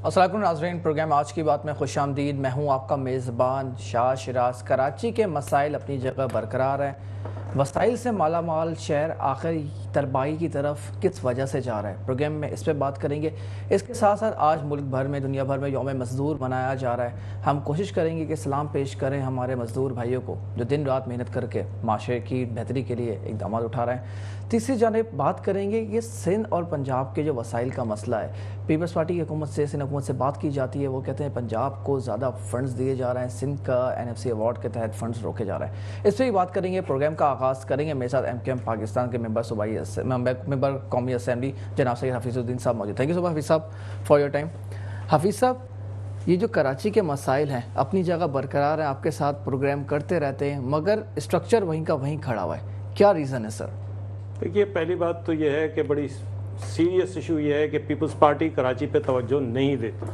السلام علیکم ناظرین، پروگرام آج کی بات میں خوش آمدید۔ میں ہوں آپ کا میزبان شاہ شراز۔ کراچی کے مسائل اپنی جگہ برقرار ہیں۔ وسائل سے مالا مال شہر آخر تربائی کی طرف کس وجہ سے جا رہا ہے، پروگرام میں اس پہ بات کریں گے۔ اس کے ساتھ ساتھ آج ملک بھر میں، دنیا بھر میں یوم مزدور منایا جا رہا ہے۔ ہم کوشش کریں گے کہ سلام پیش کریں ہمارے مزدور بھائیوں کو جو دن رات محنت کر کے معاشرے کی بہتری کے لیے اقدامات اٹھا رہے ہیں۔ تیسری جانب بات کریں گے کہ سندھ اور پنجاب کے جو وسائل کا مسئلہ ہے، پیپلز پارٹی کی حکومت سے، سندھ حکومت سے بات کی جاتی ہے، وہ کہتے ہیں پنجاب کو زیادہ فنڈز دیے جا رہے ہیں، سندھ کا NFC ایوارڈ کے تحت فنڈز روکے جا رہے ہیں۔ اس پہ ہی بات کریں گے۔ پروگرام کا آغاز کریں گے، میرے ساتھ MQM پاکستان کے ممبر قومی اسمبلی جناب سید حفیظ الدین صاحب موجود۔ تھینک یو سو مچ حفیظ صاحب فار یور ٹائم۔ حفیظ صاحب، یہ جو کراچی کے مسائل ہیں اپنی جگہ برقرار ہیں، آپ کے ساتھ پروگرام کرتے رہتے ہیں، مگر اسٹرکچر وہیں کا وہیں کھڑا ہوا ہے، کیا ریزن ہے سر؟ دیکھیے، پہلی بات تو یہ ہے کہ بڑی سیریس ایشو یہ ہے کہ پیپلز پارٹی کراچی پہ توجہ نہیں دیتی۔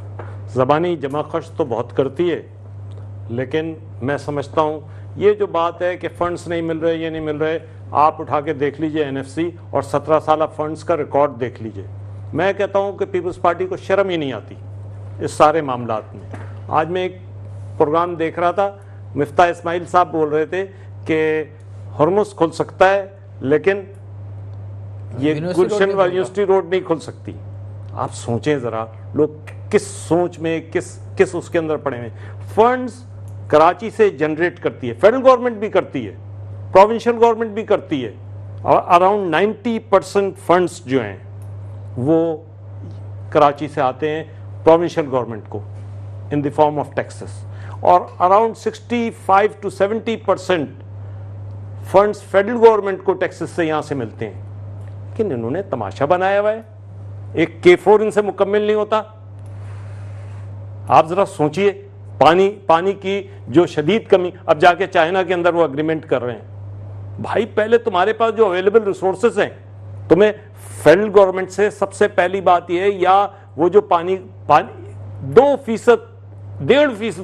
زبانی جمع خرچ تو بہت کرتی ہے، لیکن میں سمجھتا ہوں یہ جو بات ہے کہ فنڈز نہیں مل رہے، یہ نہیں مل رہے، آپ اٹھا کے دیکھ لیجئے NFC اور 17 سالہ فنڈز کا ریکارڈ دیکھ لیجئے۔ میں کہتا ہوں کہ پیپلز پارٹی کو شرم ہی نہیں آتی اس سارے معاملات میں۔ آج میں ایک پروگرام دیکھ رہا تھا، مفتاح اسماعیل صاحب بول رہے تھے کہ ہرمز کھل سکتا ہے لیکن یہ گلشن والی یونیورسٹی روڈ نہیں کھل سکتی۔ آپ سوچیں ذرا، لوگ کس سوچ میں، کس اس کے اندر پڑے ہوئے۔ فنڈز کراچی سے جنریٹ کرتی ہے، فیڈرل گورنمنٹ بھی کرتی ہے، پروونشل گورنمنٹ بھی کرتی ہے، اور اراؤنڈ 90% فنڈز جو ہیں وہ کراچی سے آتے ہیں پروونشل گورنمنٹ کو ان دی فارم آف ٹیکسز، اور around 65 to 70% funds federal government کو ٹیکسز سے یہاں سے ملتے ہیں۔ لیکن انہوں نے تماشا بنایا ہوا ہے، ایک K4 ان سے مکمل نہیں ہوتا۔ آپ ذرا سوچئے، پانی کی جو شدید کمی، اب جا کے چائنا کے اندر وہ اگریمنٹ کر رہے ہیں۔ بھائی پہلے تمہارے پاس جو اویلیبل ریسورسز ہیں، تمہیں فیڈرل گورنمنٹ سے سب سے پہلی بات یہ ہے، یا وہ جو پانی 2%، 1.5%،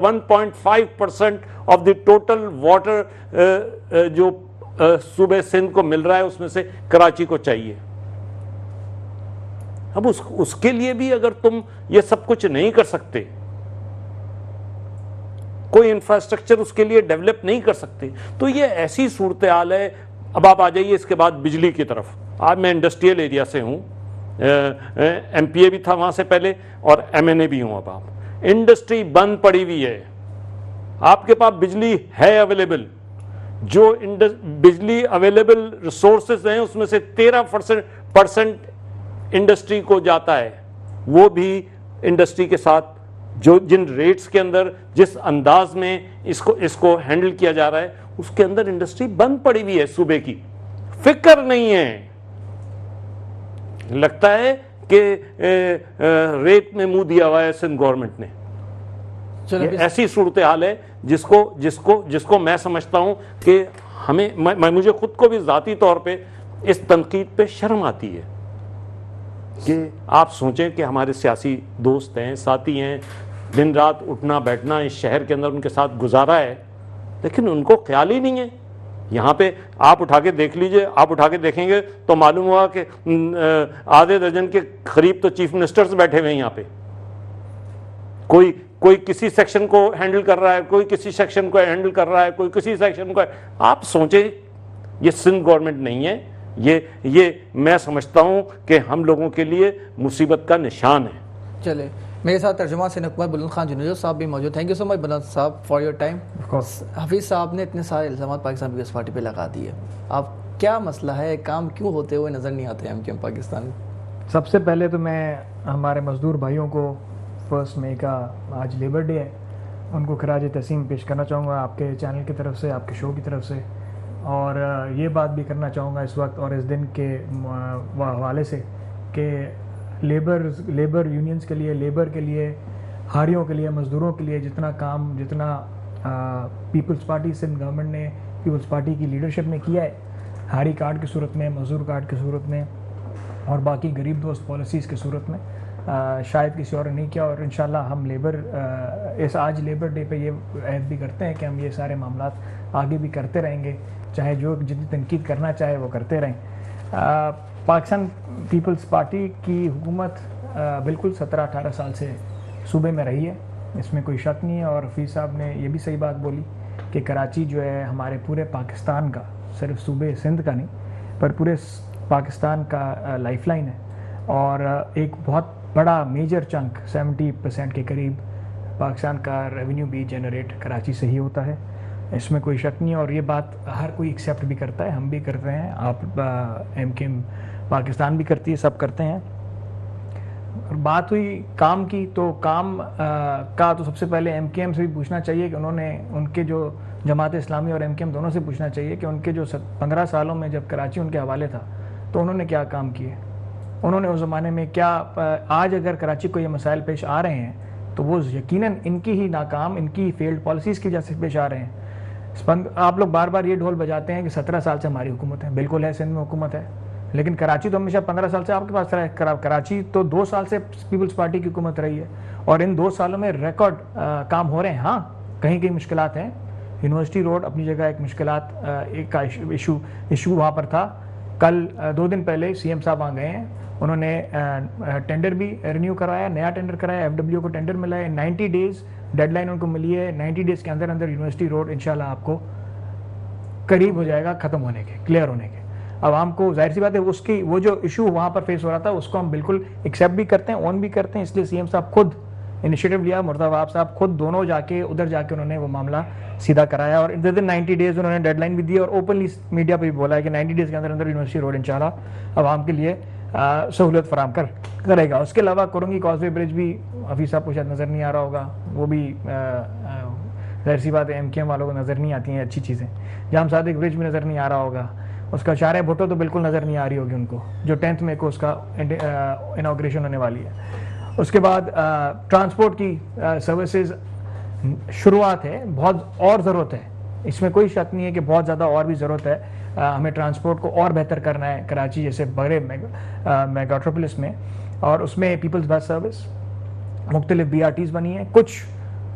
1.5% آف دی ٹوٹل واٹر جو صوبہ سندھ کو مل رہا ہے، اس میں سے کراچی کو چاہیے۔ اب اس کے لیے بھی اگر تم یہ سب کچھ نہیں کر سکتے، کوئی انفراسٹرکچر اس کے لیے ڈیولپ نہیں کر سکتے، تو یہ ایسی صورتحال ہے۔ اب آپ آ جائیے اس کے بعد بجلی کی طرف۔ آج میں انڈسٹریل ایریا سے ہوں، MPA بھی تھا وہاں سے پہلے، اور MNA بھی ہوں۔ اب آپ انڈسٹری بند پڑی ہوئی ہے، آپ کے پاس بجلی ہے اویلیبل، جو بجلی اویلیبل ریسورسز ہیں اس میں سے 13% انڈسٹری کو جاتا ہے، وہ بھی انڈسٹری کے ساتھ جو جن ریٹس کے اندر، جس انداز میں اس کو ہینڈل کیا جا رہا ہے، اس کے اندر انڈسٹری بند پڑی ہوئی ہے۔ صوبے کی فکر نہیں ہے، لگتا ہے کہ ریت میں منہ دیا ہوا ہے سندھ گورنمنٹ نے۔ ایسی صورتحال ہے جس کو میں سمجھتا ہوں کہ مجھے خود کو بھی ذاتی طور پہ اس تنقید پہ شرم آتی ہے کہ آپ سوچیں کہ ہمارے سیاسی دوست ہیں، ساتھی ہیں، دن رات اٹھنا بیٹھنا اس شہر کے اندر ان کے ساتھ گزارا ہے، لیکن ان کو خیال ہی نہیں ہے۔ یہاں پہ آپ اٹھا کے دیکھ لیجئے، آپ اٹھا کے دیکھیں گے تو معلوم ہوا کہ آدھے درجن کے قریب تو چیف منسٹرز بیٹھے ہوئے ہیں یہاں پہ۔ کوئی کسی سیکشن کو ہینڈل کر رہا ہے، کوئی کسی سیکشن کو ہینڈل کر رہا ہے، کوئی کسی سیکشن کو۔ آپ سوچیں، یہ سندھ گورنمنٹ نہیں ہے، یہ میں سمجھتا ہوں کہ ہم لوگوں کے لیے مصیبت کا نشان ہے۔ چلے، میرے ساتھ ترجمہ سندھ حکومت بلند خان جنیجو صاحب بھی موجود۔ تھینک یو سو مچ بلند صاحب فار یور ٹائم۔ حفیظ صاحب نے اتنے سارے الزامات پاکستان پیپلز پارٹی پہ لگا دیے، اب کیا مسئلہ ہے؟ کام کیوں ہوتے ہوئے نظر نہیں آتے MQM پاکستان؟ سب سے پہلے تو میں ہمارے مزدور بھائیوں کو 1 مئی کا آج لیبر ڈے ہے، ان کو خراج تحسین پیش کرنا چاہوں گا آپ کے چینل کی طرف سے، آپ کے شو کی طرف سے، اور یہ بات بھی کرنا چاہوں گا اس وقت اور اس دن کے حوالے سے کہ لیبر یونینز کے لیے، لیبر کے لیے، ہاریوں کے لیے، مزدوروں کے لیے جتنا پیپلز پارٹی سندھ گورنمنٹ نے، پیپلز پارٹی کی لیڈرشپ نے کیا ہے، ہاری کارڈ کی صورت میں، مزدور کارڈ کی صورت میں، اور باقی غریب دوست پالیسیز کی صورت میں، شاید کسی اور نے نہیں کیا۔ اور انشاءاللہ ہم آج لیبر ڈے پہ یہ عہد بھی کرتے ہیں کہ ہم یہ سارے معاملات آگے بھی کرتے رہیں گے، چاہے جو جتنی تنقید کرنا چاہے وہ کرتے رہیں۔ پاکستان پیپلز پارٹی کی حکومت بالکل 17-18 سال سے صوبے میں رہی ہے، اس میں کوئی شک نہیں ہے. اور حفیظ صاحب نے یہ بھی صحیح بات بولی کہ کراچی جو ہے ہمارے پورے پاکستان کا، صرف صوبے سندھ کا نہیں پر پورے پاکستان کا لائف لائن ہے. اور ایک بہت بڑا میجر چنک 70% کے قریب پاکستان کا ریونیو بھی جنریٹ کراچی سے ہی ہوتا ہے، اس میں کوئی شک نہیں. اور یہ بات ہر کوئی ایکسیپٹ بھی کرتا ہے، ہم بھی کرتے ہیں، آپ MKM پاکستان بھی کرتی ہے، سب کرتے ہیں. اور بات ہوئی کام کی، تو کام کا تو سب سے پہلے MKM سے بھی پوچھنا چاہیے کہ انہوں نے، ان کے جو جماعت اسلامی اور MKM دونوں سے پوچھنا چاہیے کہ ان کے جو 15 سالوں میں جب کراچی ان کے حوالے تھا تو انہوں نے کیا کام کیے، انہوں نے اس زمانے میں کیا. آج اگر کراچی کو یہ مسائل پیش آ رہے ہیں تو وہ یقیناً ان کی ہی ناکام، ان کی فیلڈ پالیسیز کی وجہ سے پیش آ رہے ہیں. آپ لوگ بار بار یہ ڈھول بجاتے ہیں کہ 17 سال سے ہماری حکومت ہے، بالکل ہے، سندھ میں حکومت ہے، لیکن کراچی تو ہمیشہ 15 سال سے آپ کے پاس رہا ہے. کراچی تو 2 سال سے پیپلز پارٹی کی حکومت رہی ہے، اور ان 2 سالوں میں ریکارڈ کام ہو رہے ہیں. ہاں کہیں کہیں مشکلات ہیں، یونیورسٹی روڈ اپنی جگہ ایک مشکلات، ایک کا ایشو وہاں پر تھا. کل 2 دن پہلے CM صاحب وہاں گئے ہیں، انہوں نے ٹینڈر بھی رینیو کروایا، نیا ٹینڈر کرایا، FW کو ٹینڈر ملا ہے. 90 ڈیز ڈیڈ لائن ان کو ملی ہے. 90 ڈیز کے اندر اندر یونیورسٹی روڈ انشاءاللہ آپ کو قریب ہو جائے گا ختم ہونے کے، کلیئر ہونے کے. عوام کو ظاہر سی بات ہے اس کی وہ جو ایشو وہاں پر فیس ہو رہا تھا اس کو ہم بالکل ایکسیپٹ بھی کرتے ہیں، اون بھی کرتے ہیں. اس لیے CM صاحب خود انیشیٹو لیا، مرتضی صاحب خود دونوں جا کے ادھر جا کے انہوں نے وہ معاملہ سیدھا کرایا. اور ود ان 90 ڈیز انہوں نے ڈیڈ لائن بھی دی، اور اوپنلی میڈیا پہ بھی بولا ہے کہ 90 ڈیز کے اندر اندر یونیورسٹی روڈ انشاءاللہ عوام کے لیے سہولت فراہم کرے گا. اس کے علاوہ کرنگی کازوے برج بھی حفیظ صاحب کو شاید نظر نہیں آ رہا ہوگا، وہ بھی ظاہر سی بات ہے MKM والوں کو نظر نہیں آتی ہیں اچھی چیزیں. جام صادق برج بھی نظر نہیں آ رہا ہوگا، اس کا شارع بھٹو تو بالکل نظر نہیں آ رہی ہوگی ان کو، جو 10 مئی کو اس کا انوگریشن ہونے والی ہے. اس کے بعد ٹرانسپورٹ کی سروسز شروعات ہے، بہت اور ضرورت ہے، اس میں کوئی شک نہیں ہے کہ بہت زیادہ اور بھی ضرورت ہے. ہمیں ٹرانسپورٹ کو اور بہتر کرنا ہے کراچی جیسے بڑے میگاٹروپولس میں. اور اس میں پیپلز بس سروس، مختلف BRTs بنی ہیں، کچھ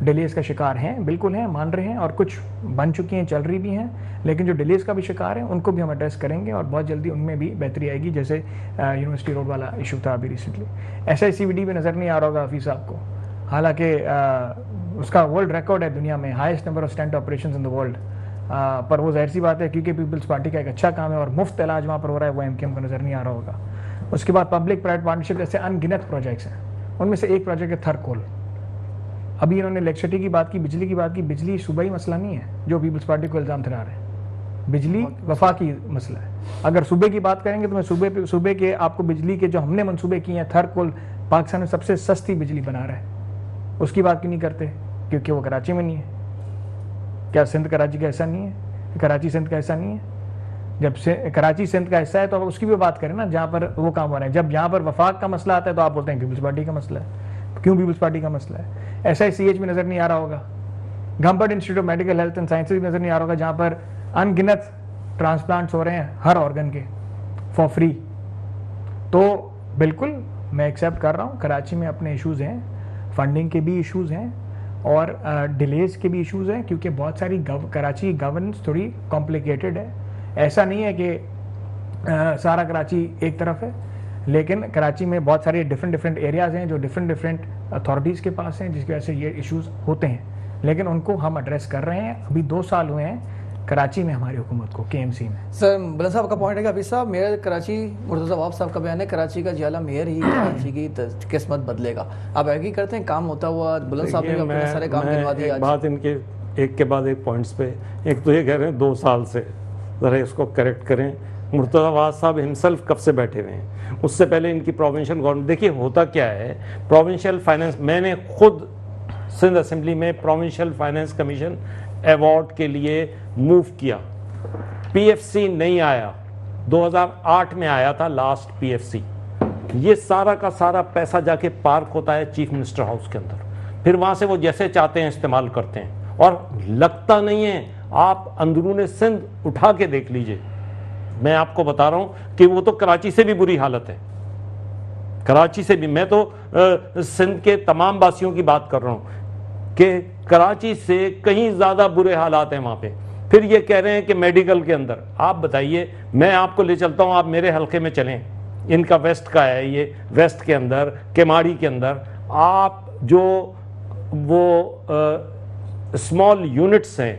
ڈیلیز کا شکار ہیں، بالکل ہیں، مان رہے ہیں، اور کچھ بن چکی ہیں، چل رہی بھی ہیں. لیکن جو ڈیلیز کا بھی شکار ہیں ان کو بھی ہم ایڈریس کریں گے، اور بہت جلدی ان میں بھی بہتری آئے گی. جیسے یونیورسٹی روڈ والا ایشو تھا ابھی ریسنٹلی. SICVD میں نظر نہیں آ رہا ہوگا حفیظ صاحب کو، حالانکہ اس کا ورلڈ ریکارڈ ہے دنیا میں، highest number of stent operations in the world. پر وہ ظاہر سی بات ہے کیونکہ پیپلز پارٹی کا ایک اچھا کام ہے اور مفت علاج وہاں پر ہو رہا ہے، وہ MKM کو نظر نہیں آ رہا ہوگا. اس کے بعد پبلک پرائیویٹ پارٹنرشپ جیسے ان گنت پروجیکٹس ہیں، ان میں سے ایک پروجیکٹ ہے تھرکول. ابھی انہوں نے الیکٹریسٹی کی بات کی، بجلی کی بات کی. بجلی صوبائی مسئلہ نہیں ہے جو پیپلز پارٹی کو الزام دھرا رہے ہیں، بجلی وفاقی مسئلہ ہے. اگر صوبے کی بات کریں گے تو میں صوبے کے آپ کو بجلی کے جو ہم نے منصوبے کیے ہیں، تھرکول پاکستان میں سب سے سستی بجلی بنا رہا ہے، اس کی بات کیوں نہیں کرتے؟ کیونکہ وہ کراچی میں نہیں ہے. کیا سندھ کراچی کا حصہ نہیں ہے؟ کراچی سندھ کا حصہ نہیں ہے؟ جب سے کراچی سندھ کا حصہ ہے تو اس کی بھی بات کریں نا جہاں پر وہ کام ہو رہے ہیں. جب یہاں پر وفاق کا مسئلہ آتا ہے تو آپ بولتے ہیں پیپلز پارٹی کا مسئلہ ہے. کیوں پیپلز پارٹی کا مسئلہ ہے؟ SICH میں نظر نہیں آ رہا ہوگا، Gambat institute of medical health and sciences میں نظر نہیں آ رہا ہوگا، جہاں پر ان گنت ٹرانسپلانٹس ہو رہے ہیں ہر آرگن کے فار فری. تو بالکل میں ایکسیپٹ کر رہا ہوں کراچی میں اپنے ایشوز ہیں، فنڈنگ کے بھی ایشوز ہیں اور ڈیلیز کے بھی ایشوز ہیں، کیونکہ بہت ساری کراچی گورننس تھوڑی کمپلیکیٹڈ ہے. ایسا نہیں ہے کہ سارا کراچی ایک طرف ہے، لیکن کراچی میں بہت سارے ڈفرینٹ ایریاز ہیں جو ڈفرینٹ اتھارٹیز کے پاس ہیں، جس کی وجہ سے یہ ایشوز ہوتے ہیں، لیکن ان کو ہم ایڈریس کر رہے ہیں. ابھی 2 سال ہوئے ہیں کراچی میں ہماری حکومت کو، KMC میں. سر بلند صاحب کا پوائنٹ ہے کہ حفیظ صاحب میرا کراچی مرتضی واب صاحب کا بیان ہے کراچی کا جیالہ میئر ہی کراچی کی قسمت بدلے گا. آپ ایگری کرتے ہیں کام ہوتا ہوا؟ بلند صاحب نے اپنے سارے کام گنوا دیے. ایک بات ان کے ایک کے بعد ایک پوائنٹس پہ، ایک تو یہ کہہ رہے ہیں 2 سال سے، ذرا اس کو کریکٹ کریں. مرتضی واب صاحب ہمسیلف کب سے بیٹھے ہوئے ہیں؟ اس سے پہلے ان کی پروونشل گورنمنٹ. دیکھیے ہوتا کیا ہے، پروونشل فائنینس، میں نے خود سندھ اسمبلی میں پروونشل فائنینس کمیشن ایوارڈ کے لیے موو کیا. PFC نہیں آیا، 2008 میں آیا تھا لاسٹ PFC. یہ سارا کا سارا پیسہ جا کے پارک ہوتا ہے چیف منسٹر ہاؤس کے اندر، پھر وہاں سے وہ جیسے چاہتے ہیں استعمال کرتے ہیں، اور لگتا نہیں ہے. آپ اندرون سندھ اٹھا کے دیکھ لیجئے، میں آپ کو بتا رہا ہوں کہ وہ تو کراچی سے بھی بری حالت ہے. کراچی سے بھی، میں تو سندھ کے تمام باسیوں کی بات کر رہا ہوں کہ کراچی سے کہیں زیادہ برے حالات ہیں وہاں پہ. پھر یہ کہہ رہے ہیں کہ میڈیکل کے اندر، آپ بتائیے، میں آپ کو لے چلتا ہوں، آپ میرے حلقے میں چلیں، ان کا ویسٹ کا ہے, یہ ویسٹ کے اندر کیماڑی کے اندر آپ جو وہ اسمال یونٹس ہیں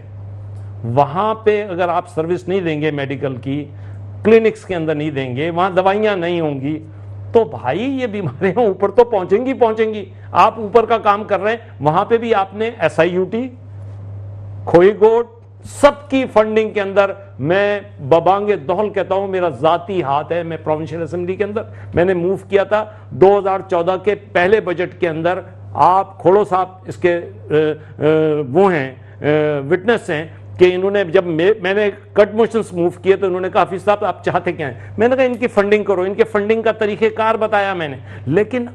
وہاں پہ اگر آپ سروس نہیں دیں گے میڈیکل کی, کلینکس کے اندر نہیں دیں گے, وہاں دوائیاں نہیں ہوں گی, تو بھائی یہ بیماریاں اوپر تو پہنچیں گی. آپ اوپر کا کام کر رہے ہیں, وہاں پہ بھی آپ نے SIUT, کھوئی گوٹ, سب کی فنڈنگ کے اندر میں ببانگ دہل کہتا ہوں, میرا ذاتی ہاتھ ہے. میں پروونشل اسمبلی کے اندر میں نے موو کیا تھا 2014 کے پہلے بجٹ کے اندر. آپ کھوڑو صاحب اس کے وہ ہیں, وٹنس ہیں کہ انہوں نے جب میں نے کٹ موشنز موو کیے تو انہوں نے کہا حفیظ صاحب آپ چاہتے کیا ہیں, میں نے کہا ان کی فنڈنگ کرو, ان کے فنڈنگ کا طریقہ کار بتایا میں نے. لیکن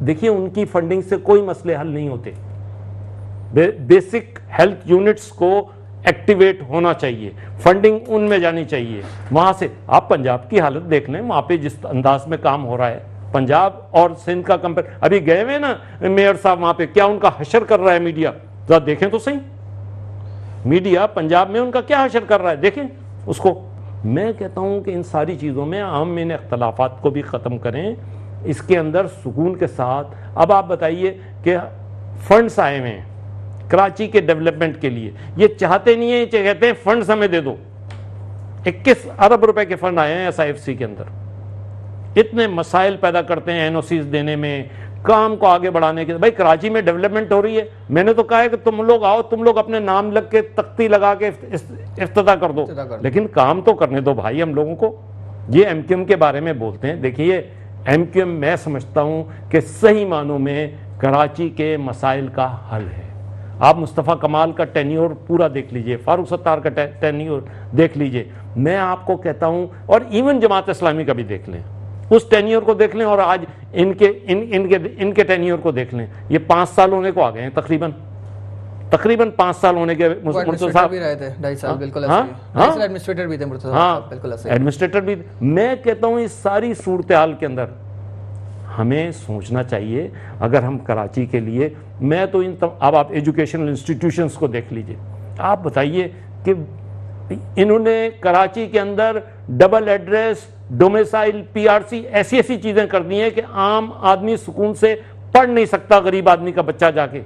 دیکھیے ان کی فنڈنگ سے کوئی مسئلے حل نہیں ہوتے. بیسک ہیلتھ یونٹس کو ایکٹیویٹ ہونا چاہیے, فنڈنگ ان میں جانی چاہیے. وہاں سے آپ پنجاب کی حالت دیکھ لیں, وہاں پہ جس انداز میں کام ہو رہا ہے, پنجاب اور سندھ کا کمپیئر, ابھی گئے ہوئے نا میئر صاحب وہاں پہ, کیا ان کا حشر کر رہا ہے میڈیا, ذرا دیکھیں تو صحیح. میڈیا پنجاب میں ان کا کیا حشر کر رہا ہے, دیکھیں اس کو. میں کہتا ہوں کہ ان ساری چیزوں میں عام ان اختلافات کو بھی ختم کریں, اس کے اندر سکون کے ساتھ. اب آپ بتائیے کہ فنڈز آئے ہوئے ہیں کراچی کے ڈیولپمنٹ کے لیے, یہ چاہتے نہیں ہیں, کہتے ہیں فنڈز ہمیں دے دو. 21 ارب روپے کے فنڈ آئے ہیں SIFC کے اندر. اتنے مسائل پیدا کرتے ہیں NOCs دینے میں, کام کو آگے بڑھانے کے. بھائی کراچی میں ڈیولپمنٹ ہو رہی ہے, میں نے تو کہا ہے کہ تم لوگ آؤ, تم لوگ اپنے نام لگ کے تختی لگا کے افتتاح کر دو, لیکن کام تو کرنے دو بھائی ہم لوگوں کو. یہ MQM کے بارے میں بولتے ہیں. دیکھیے MQM میں سمجھتا ہوں کہ صحیح معنوں میں کراچی کے مسائل کا حل ہے. آپ مصطفیٰ کمال کا ٹینیور پورا دیکھ لیجئے, فاروق ستار کا ٹینیور دیکھ لیجئے. میں آپ کو کہتا ہوں, اور ایون جماعت اسلامی کا بھی دیکھ لیں, اس ٹینیور کو دیکھ لیں اور آج ان کے ٹینیور کو دیکھ لیں. یہ 5 سال ہونے کو آ گئے ہیں تقریباً 5 سال ہونے کے. مرتضی صاحب بھی رہے تھے 2.5 سال, بالکل ایسے ایڈمنسٹریٹر بھی تھے مرتضی صاحب, بالکل ایسے ایڈمنسٹریٹر بھی. میں کہتا ہوں اس ساری صورتحال کے اندر ہمیں سوچنا چاہیے اگر ہم کراچی کے لیے. میں تو اب آپ ایجوکیشنل انسٹیٹیوشنز کو دیکھ لیجئے, آپ بتائیے کہ انہوں نے کراچی کے اندر ڈبل ایڈریس, ڈومیسائل, PRC ایسی چیزیں کر دی ہیں کہ عام آدمی سکون سے پڑھ نہیں سکتا. غریب آدمی کا بچہ جا کے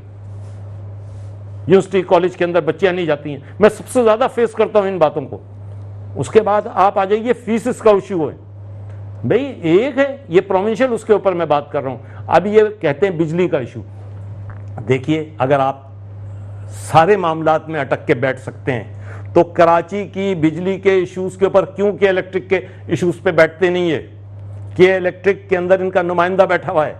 یونیورسٹی کالج کے اندر بچیاں نہیں جاتی ہیں. میں سب سے زیادہ فیس کرتا ہوں ان باتوں کو. اس کے بعد آپ آ جائیے فیسز کا ایشو ہے. بھئی ایک ہے یہ پروونشل, اس کے اوپر میں بات کر رہا ہوں. اب یہ کہتے ہیں بجلی کا ایشو. دیکھیے اگر آپ سارے معاملات میں اٹک کے بیٹھ سکتے ہیں تو کراچی کی بجلی کے ایشوز کے اوپر کیوں کہ الیکٹرک کے ایشوز پہ بیٹھتے نہیں ہے؟ کہ الیکٹرک کے اندر ان کا نمائندہ بیٹھا ہوا ہے.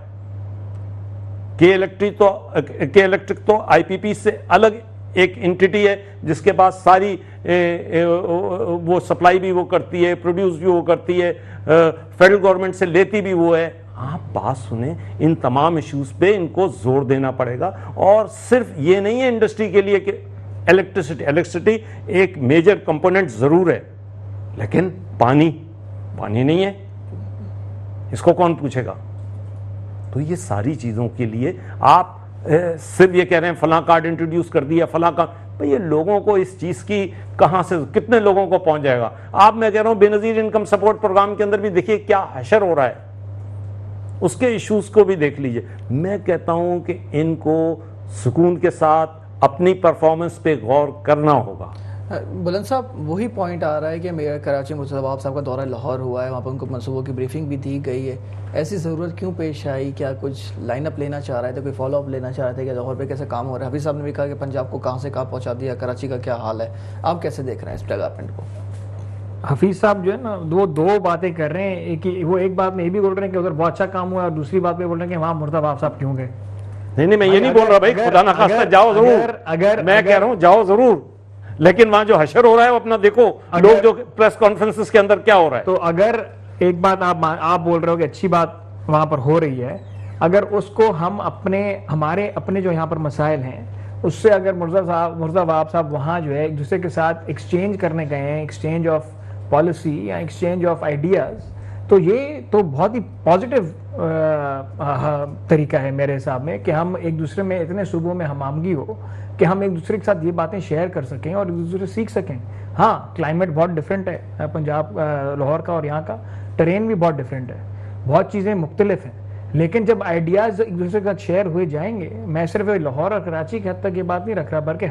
کہ الیکٹرک تو IPP سے الگ ایک انٹیٹی ہے جس کے پاس ساری وہ سپلائی بھی وہ کرتی ہے, پروڈیوس بھی وہ کرتی ہے, فیڈرل گورنمنٹ سے لیتی بھی وہ ہے. آپ بات سنیں, ان تمام ایشوز پہ ان کو زور دینا پڑے گا. اور صرف یہ نہیں ہے انڈسٹری کے لیے کہ الیکٹریسٹی ایک میجر کمپوننٹ ضرور ہے, لیکن پانی نہیں ہے, اس کو کون پوچھے گا؟ تو یہ ساری چیزوں کے لیے آپ صرف یہ کہہ رہے ہیں فلاں کارڈ انٹروڈیوس کر دیا, فلاں کارڈ. بھئی یہ لوگوں کو اس چیز کی کہاں سے کتنے لوگوں کو پہنچ جائے گا؟ آپ میں کہہ رہا ہوں بے نظیر انکم سپورٹ پروگرام کے اندر بھی دیکھیے کیا حشر ہو رہا ہے, اس کے ایشوز کو بھی دیکھ لیجئے. میں کہتا ہوں کہ ان کو سکون کے ساتھ اپنی پرفارمنس پہ غور کرنا ہوگا. بلند صاحب وہی پوائنٹ آ رہا ہے کہ میئر کراچی مرتضی صاحب کا دورہ لاہور ہوا ہے, وہاں پر ان کو منصوبوں کی بریفنگ بھی دی گئی ہے. ایسی ضرورت کیوں پیش آئی؟ کیا کچھ لائن اپ لینا چاہ رہے تھے, کوئی فالو اپ لینا چاہ رہے تھے کہ لاہور پہ کیسے کام ہو رہا ہے؟ حفیظ صاحب نے بھی کہا کہ پنجاب کو کہاں سے کہاں پہنچا دیا, کراچی کا کیا حال ہے, آپ کیسے دیکھ رہے ہیں اس ڈیولپمنٹ کو؟ حفیظ صاحب جو ہے نا وہ دو باتیں کر رہے ہیں. وہ ایک بات میں یہ بھی بول رہے ہیں کہ ادھر بہت اچھا کام ہوا ہے, اور دوسری بات میں بول رہے ہیں کہ وہاں مرتضی صاحب کیوں گئے. نہیں میں یہ نہیں بول رہا بھائی, خدا نہ خواستہ جاؤ ضرور, میں کہہ رہا ہوں جاؤ ضرور, لیکن وہاں جو حشر ہو رہا ہے وہ اپنا دیکھو. لوگ جو پریس کانفرنسز کے اندر کیا ہو رہا ہے, تو اگر ایک بات آپ بول رہے ہو کہ اچھی بات وہاں پر ہو رہی ہے, اگر اس کو ہم ہمارے اپنے جو یہاں پر مسائل ہیں اس سے اگر مرزا وہاب صاحب وہاں جو ہے ایک دوسرے کے ساتھ ایکسچینج کرنے گئے ہیں, ایکسچینج آف پالیسی یا ایکسچینج آف آئیڈیاز, تو یہ تو بہت ہی پازیٹیو طریقہ ہے میرے حساب میں کہ ہم ایک دوسرے میں اتنے صوبوں میں ہم آہنگی ہو کہ ہم ایک دوسرے کے ساتھ یہ باتیں شیئر کر سکیں اور ایک دوسرے سے سیکھ سکیں. ہاں کلائمیٹ بہت ڈفرینٹ ہے پنجاب لاہور کا, اور یہاں کا ٹرین بھی بہت ڈفرینٹ ہے. بہت چیزیں مختلف ہیں، لیکن جب آئیڈیاز ایک دوسرے کا شیئر ہوئے جائیں گے، میں صرف لاہور اور کراچی کے حد تک یہ بات نہیں رکھ رہا، بلکہ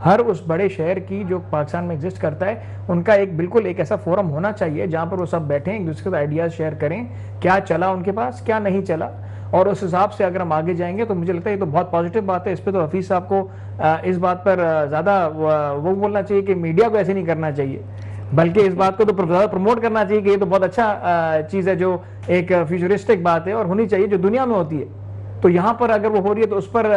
ہر اس بڑے شہر کی جو پاکستان میں ایگزسٹ کرتا ہے، ان کا بالکل ایک ایسا فورم ہونا چاہیے جہاں پر وہ سب بیٹھیں، ایک دوسرے کے آئیڈیاز شیئر کریں، کیا چلا ان کے پاس، کیا نہیں چلا، اور اس حساب سے اگر ہم آگے جائیں گے تو مجھے لگتا ہے یہ تو بہت پازیٹیو بات ہے۔ اس پہ تو حفیظ صاحب کو اس بات پر زیادہ وہ بولنا چاہیے کہ میڈیا کو ایسے نہیں کرنا چاہیے، بلکہ اس بات کو تو زیادہ پروموٹ کرنا چاہیے کہ یہ تو بہت اچھا چیز ہے، جو ایک فیوچرسٹک بات ہے اور ہونی چاہیے، جو دنیا میں ہوتی ہے۔ تو یہاں پر اگر وہ ہو رہی ہے تو اس پر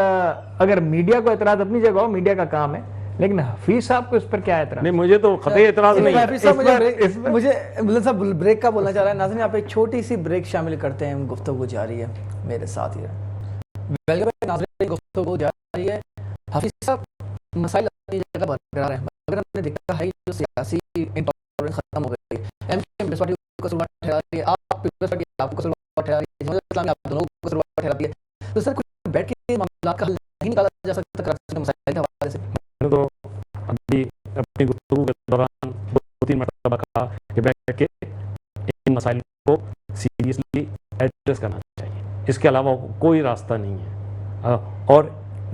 اگر میڈیا کو اعتراض اپنی جگہ ہو، میڈیا کا کام ہے، لیکن حفیظ صاحب کو اس پر کیا اعتراض؟ نہیں، مجھے تو قطعی اعتراض نہیں ہے۔ حفیظ صاحب مجھے بلند صاحب بریک کا بولنا چاہ رہا ہے۔ ناظرین آپ ایک چھوٹی سی بریک شامل کرتے ہیں، گفتگو جاری ہے، میرے ساتھ ہی ویلکم ہے ناظرین، گفتگو جاری ہے۔ حفیظ صاحب مسائل اپنی جگہ برقرار ہیں، مگر ہم نے دیکھا ہے جو سیاسی انٹالرنس ختم ہو گئی، ایم کیو ایم پارٹی کو قصوروار ٹھہرا رہی ہے، آپ پیپلز پارٹی آپ کو قصوروار ٹھہرا رہی ہے، جمہوریت اسلامی آپ دونوں کو قصوروار ٹھہرا رہی ہے۔ تو سر کوئی بیٹھ کے معاملات کا حل نہیں نکالا جا سکتا کراچی کے مسائل کے حوالے سے؟ میں تو ابھی اپنی گفتگو کے دوران 2-3 مرتبہ کہا کہ بیٹھ کے ان مسائل کو سیریسلی ایڈریس کرنا چاہیے، اس کے علاوہ کوئی راستہ نہیں ہے۔ اور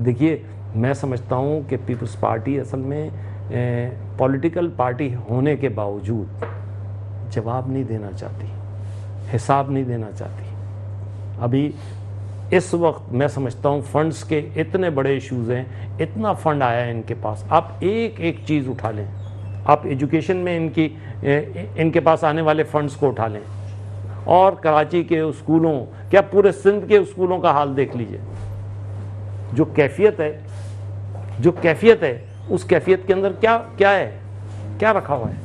دیکھیے، میں سمجھتا ہوں کہ پیپلز پارٹی اصل میں پولیٹیکل پارٹی ہونے کے باوجود جواب نہیں دینا چاہتی، حساب نہیں دینا چاہتی۔ ابھی اس وقت میں سمجھتا ہوں فنڈز کے اتنے بڑے ایشوز ہیں، اتنا فنڈ آیا ہے ان کے پاس، آپ ایک ایک چیز اٹھا لیں، آپ ایجوکیشن میں ان کے پاس آنے والے فنڈز کو اٹھا لیں، اور کراچی کے اسکولوں، کیا پورے سندھ کے اسکولوں کا حال دیکھ لیجئے۔ جو کیفیت ہے اس کیفیت کے اندر کیا ہے، کیا رکھا ہوا ہے۔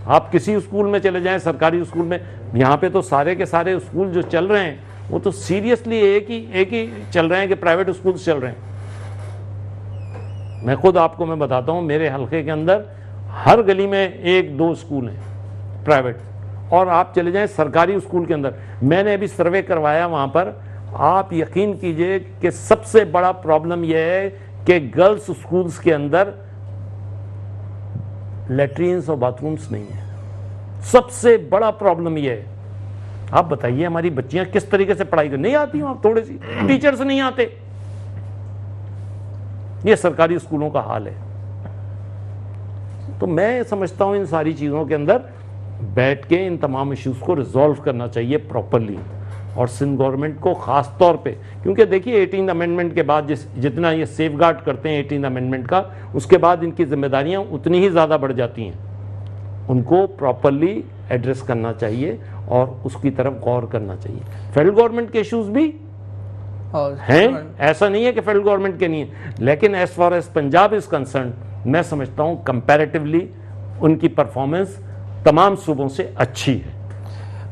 آپ کسی اسکول میں چلے جائیں، سرکاری اسکول میں، یہاں پہ تو سارے کے سارے اسکول جو چل رہے ہیں وہ تو سیریسلی ایک ہی چل رہے ہیں کہ پرائیویٹ اسکولز چل رہے ہیں۔ میں خود آپ کو بتاتا ہوں، میرے حلقے کے اندر ہر گلی میں 1-2 اسکول ہیں پرائیویٹ، اور آپ چلے جائیں سرکاری اسکول کے اندر، میں نے ابھی سروے کروایا وہاں پر، آپ یقین کیجئے کہ سب سے بڑا پرابلم یہ ہے کہ گرلز اسکولز کے اندر لیٹرینز اور باتھ رومز نہیں ہیں۔ سب سے بڑا پرابلم یہ ہے۔ آپ بتائیے ہماری بچیاں کس طریقے سے پڑھائی کریں، نہیں آتی ہوں، تھوڑے سی ٹیچرز نہیں آتے۔ یہ سرکاری اسکولوں کا حال ہے۔ تو میں سمجھتا ہوں ان ساری چیزوں کے اندر بیٹھ کے ان تمام ایشوز کو ریزالو کرنا چاہیے پراپرلی، اور سندھ گورنمنٹ کو خاص طور پہ، کیونکہ دیکھیے 18 امینڈمنٹ کے بعد جتنا یہ سیف گارڈ کرتے ہیں 18 امینڈمنٹ کا، اس کے بعد ان کی ذمہ داریاں اتنی ہی زیادہ بڑھ جاتی ہیں۔ ان کو پراپرلی ایڈریس کرنا چاہیے اور اس کی طرف غور کرنا چاہیے۔ فیڈرل گورنمنٹ کے ایشوز بھی ہیں، ایسا نہیں ہے کہ فیڈرل گورنمنٹ کے نہیں ہیں، لیکن as far as Punjab is concern, میں سمجھتا ہوں کمپیریٹیولی ان کی پرفارمنس تمام صوبوں سے اچھی ہے۔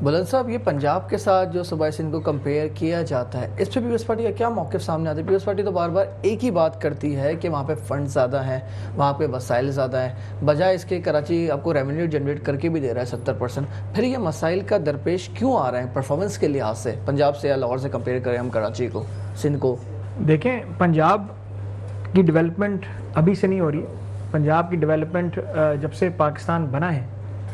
بلند صاحب، یہ پنجاب کے ساتھ جو صوبہ سندھ کو کمپیئر کیا جاتا ہے، اس پہ پیپلز پارٹی کا کیا موقف سامنے آتا ہے؟ پیپلز پارٹی تو بار بار ایک ہی بات کرتی ہے کہ وہاں پہ فنڈ زیادہ ہیں، وہاں پہ وسائل زیادہ ہیں، بجائے اس کے کراچی آپ کو ریونیو جنریٹ کر کے بھی دے رہا ہے 70%۔ پھر یہ مسائل کا درپیش کیوں آ رہے ہیں پرفارمنس کے لحاظ سے؟ پنجاب سے یا لاہور سے کمپیئر کریں ہم کراچی کو، سندھ کو۔ دیکھیں، پنجاب کی ڈیولپمنٹ ابھی سے نہیں ہو رہی ہے۔ پنجاب کی ڈیولپمنٹ جب سے پاکستان بنا ہے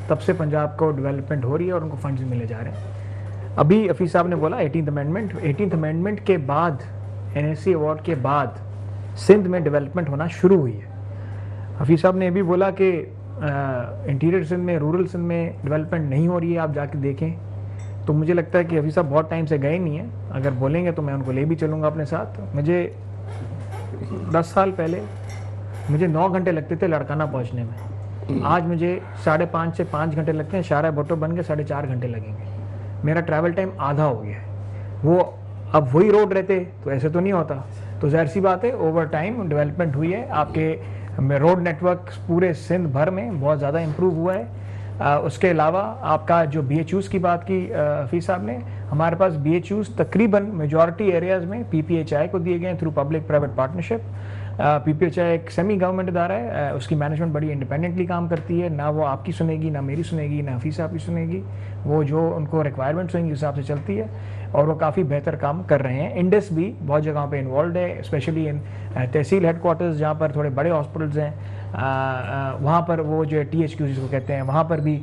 تب سے پنجاب کو ڈیولپمنٹ ہو رہی ہے اور ان کو فنڈز ملے جا رہے ہیں۔ ابھی حفیظ صاحب نے بولا 18th امینڈمنٹ کے بعد، NSC ایوارڈ کے بعد سندھ میں ڈیولپمنٹ ہونا شروع ہوئی ہے۔ حفیظ صاحب نے یہ بھی بولا کہ انٹیریئر سندھ میں، رورل سندھ میں ڈیولپمنٹ نہیں ہو رہی ہے، آپ جا کے دیکھیں۔ تو مجھے لگتا ہے کہ حفیظ صاحب بہت ٹائم سے گئے نہیں ہیں، اگر بولیں گے تو میں ان کو لے بھی چلوں گا اپنے ساتھ۔ مجھے 10 سال پہلے مجھے 9 گھنٹے لگتے تھے لڑکانہ پہنچنے میں، آج مجھے 5.5 سے 5 گھنٹے لگتے ہیں، شارع بھٹو بن کے 4.5 گھنٹے لگیں گے۔ میرا ٹریول ٹائم آدھا ہو گیا ہے۔ وہ اب وہی روڈ رہتے تو ایسے تو نہیں ہوتا۔ تو ظاہر سی بات ہے اوور ٹائم ڈیولپمنٹ ہوئی ہے، آپ کے روڈ نیٹ ورک پورے سندھ بھر میں بہت زیادہ امپروو ہوا ہے۔ اس کے علاوہ آپ کا جو BHUs کی بات کی حفیظ صاحب نے، ہمارے پاس BHUs تقریباً میجورٹی ایریاز میں PPHI کو دیے گئے ہیں through public private partnership. PPHI ایک سیمی گورنمنٹ ادارہ ہے، اس کی مینجمنٹ بڑی انڈیپینڈنٹلی کام کرتی ہے، نہ وہ آپ کی سنے گی، نہ میری سنے گی، نہ حفیظ صاحب کی سنے گی، وہ جو ان کو ریکوائرمنٹس ہوئیں گی اس حساب سے چلتی ہے، اور وہ کافی بہتر کام کر رہے ہیں۔ انڈس بھی بہت جگہوں پہ انوالوڈ ہے، اسپیشلی ان تحصیل ہیڈ کوارٹرز جہاں پر تھوڑے بڑے ہاسپٹلز ہیں، وہاں پر وہ جو THQs کو کہتے ہیں، وہاں پر بھی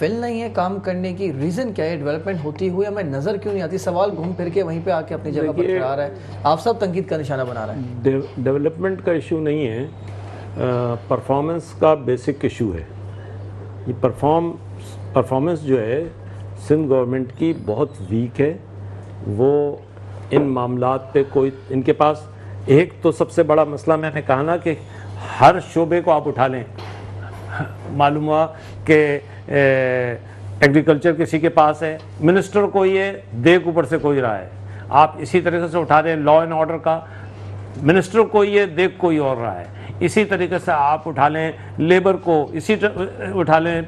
ول نہیں ہے کام کرنے کی؟ ریزن کیا ہے؟ ڈیولپمنٹ ہوتی ہوئی ہمیں نظر کیوں نہیں آتی؟ سوال گھوم پھر کے وہیں پہ آ کے اپنی جگہ پر قرار ہے. آپ سب تنقید کا نشانہ بنا رہے ہیں. ڈیولپمنٹ کا ایشو نہیں ہے، پرفارمنس کا بیسک ایشو ہے. یہ پرفارمنس جو ہے سندھ گورنمنٹ کی بہت ویک ہے. وہ ان معاملات پہ کوئی ان کے پاس ایک تو سب سے بڑا مسئلہ میں نے کہا نا کہ ہر شعبے کو آپ اٹھا لیں، معلوم ہوا کہ ایگریکلچر کسی کے پاس ہے، منسٹر کوئی ہے، دیکھ اوپر سے کوئی رہا ہے. آپ اسی طریقے سے اٹھا دیں لا اینڈ آرڈر کا، منسٹر کوئی ہے، دیکھ کوئی اور رہا ہے. اسی طریقے سے آپ اٹھا لیں لیبر کو، اٹھا لیں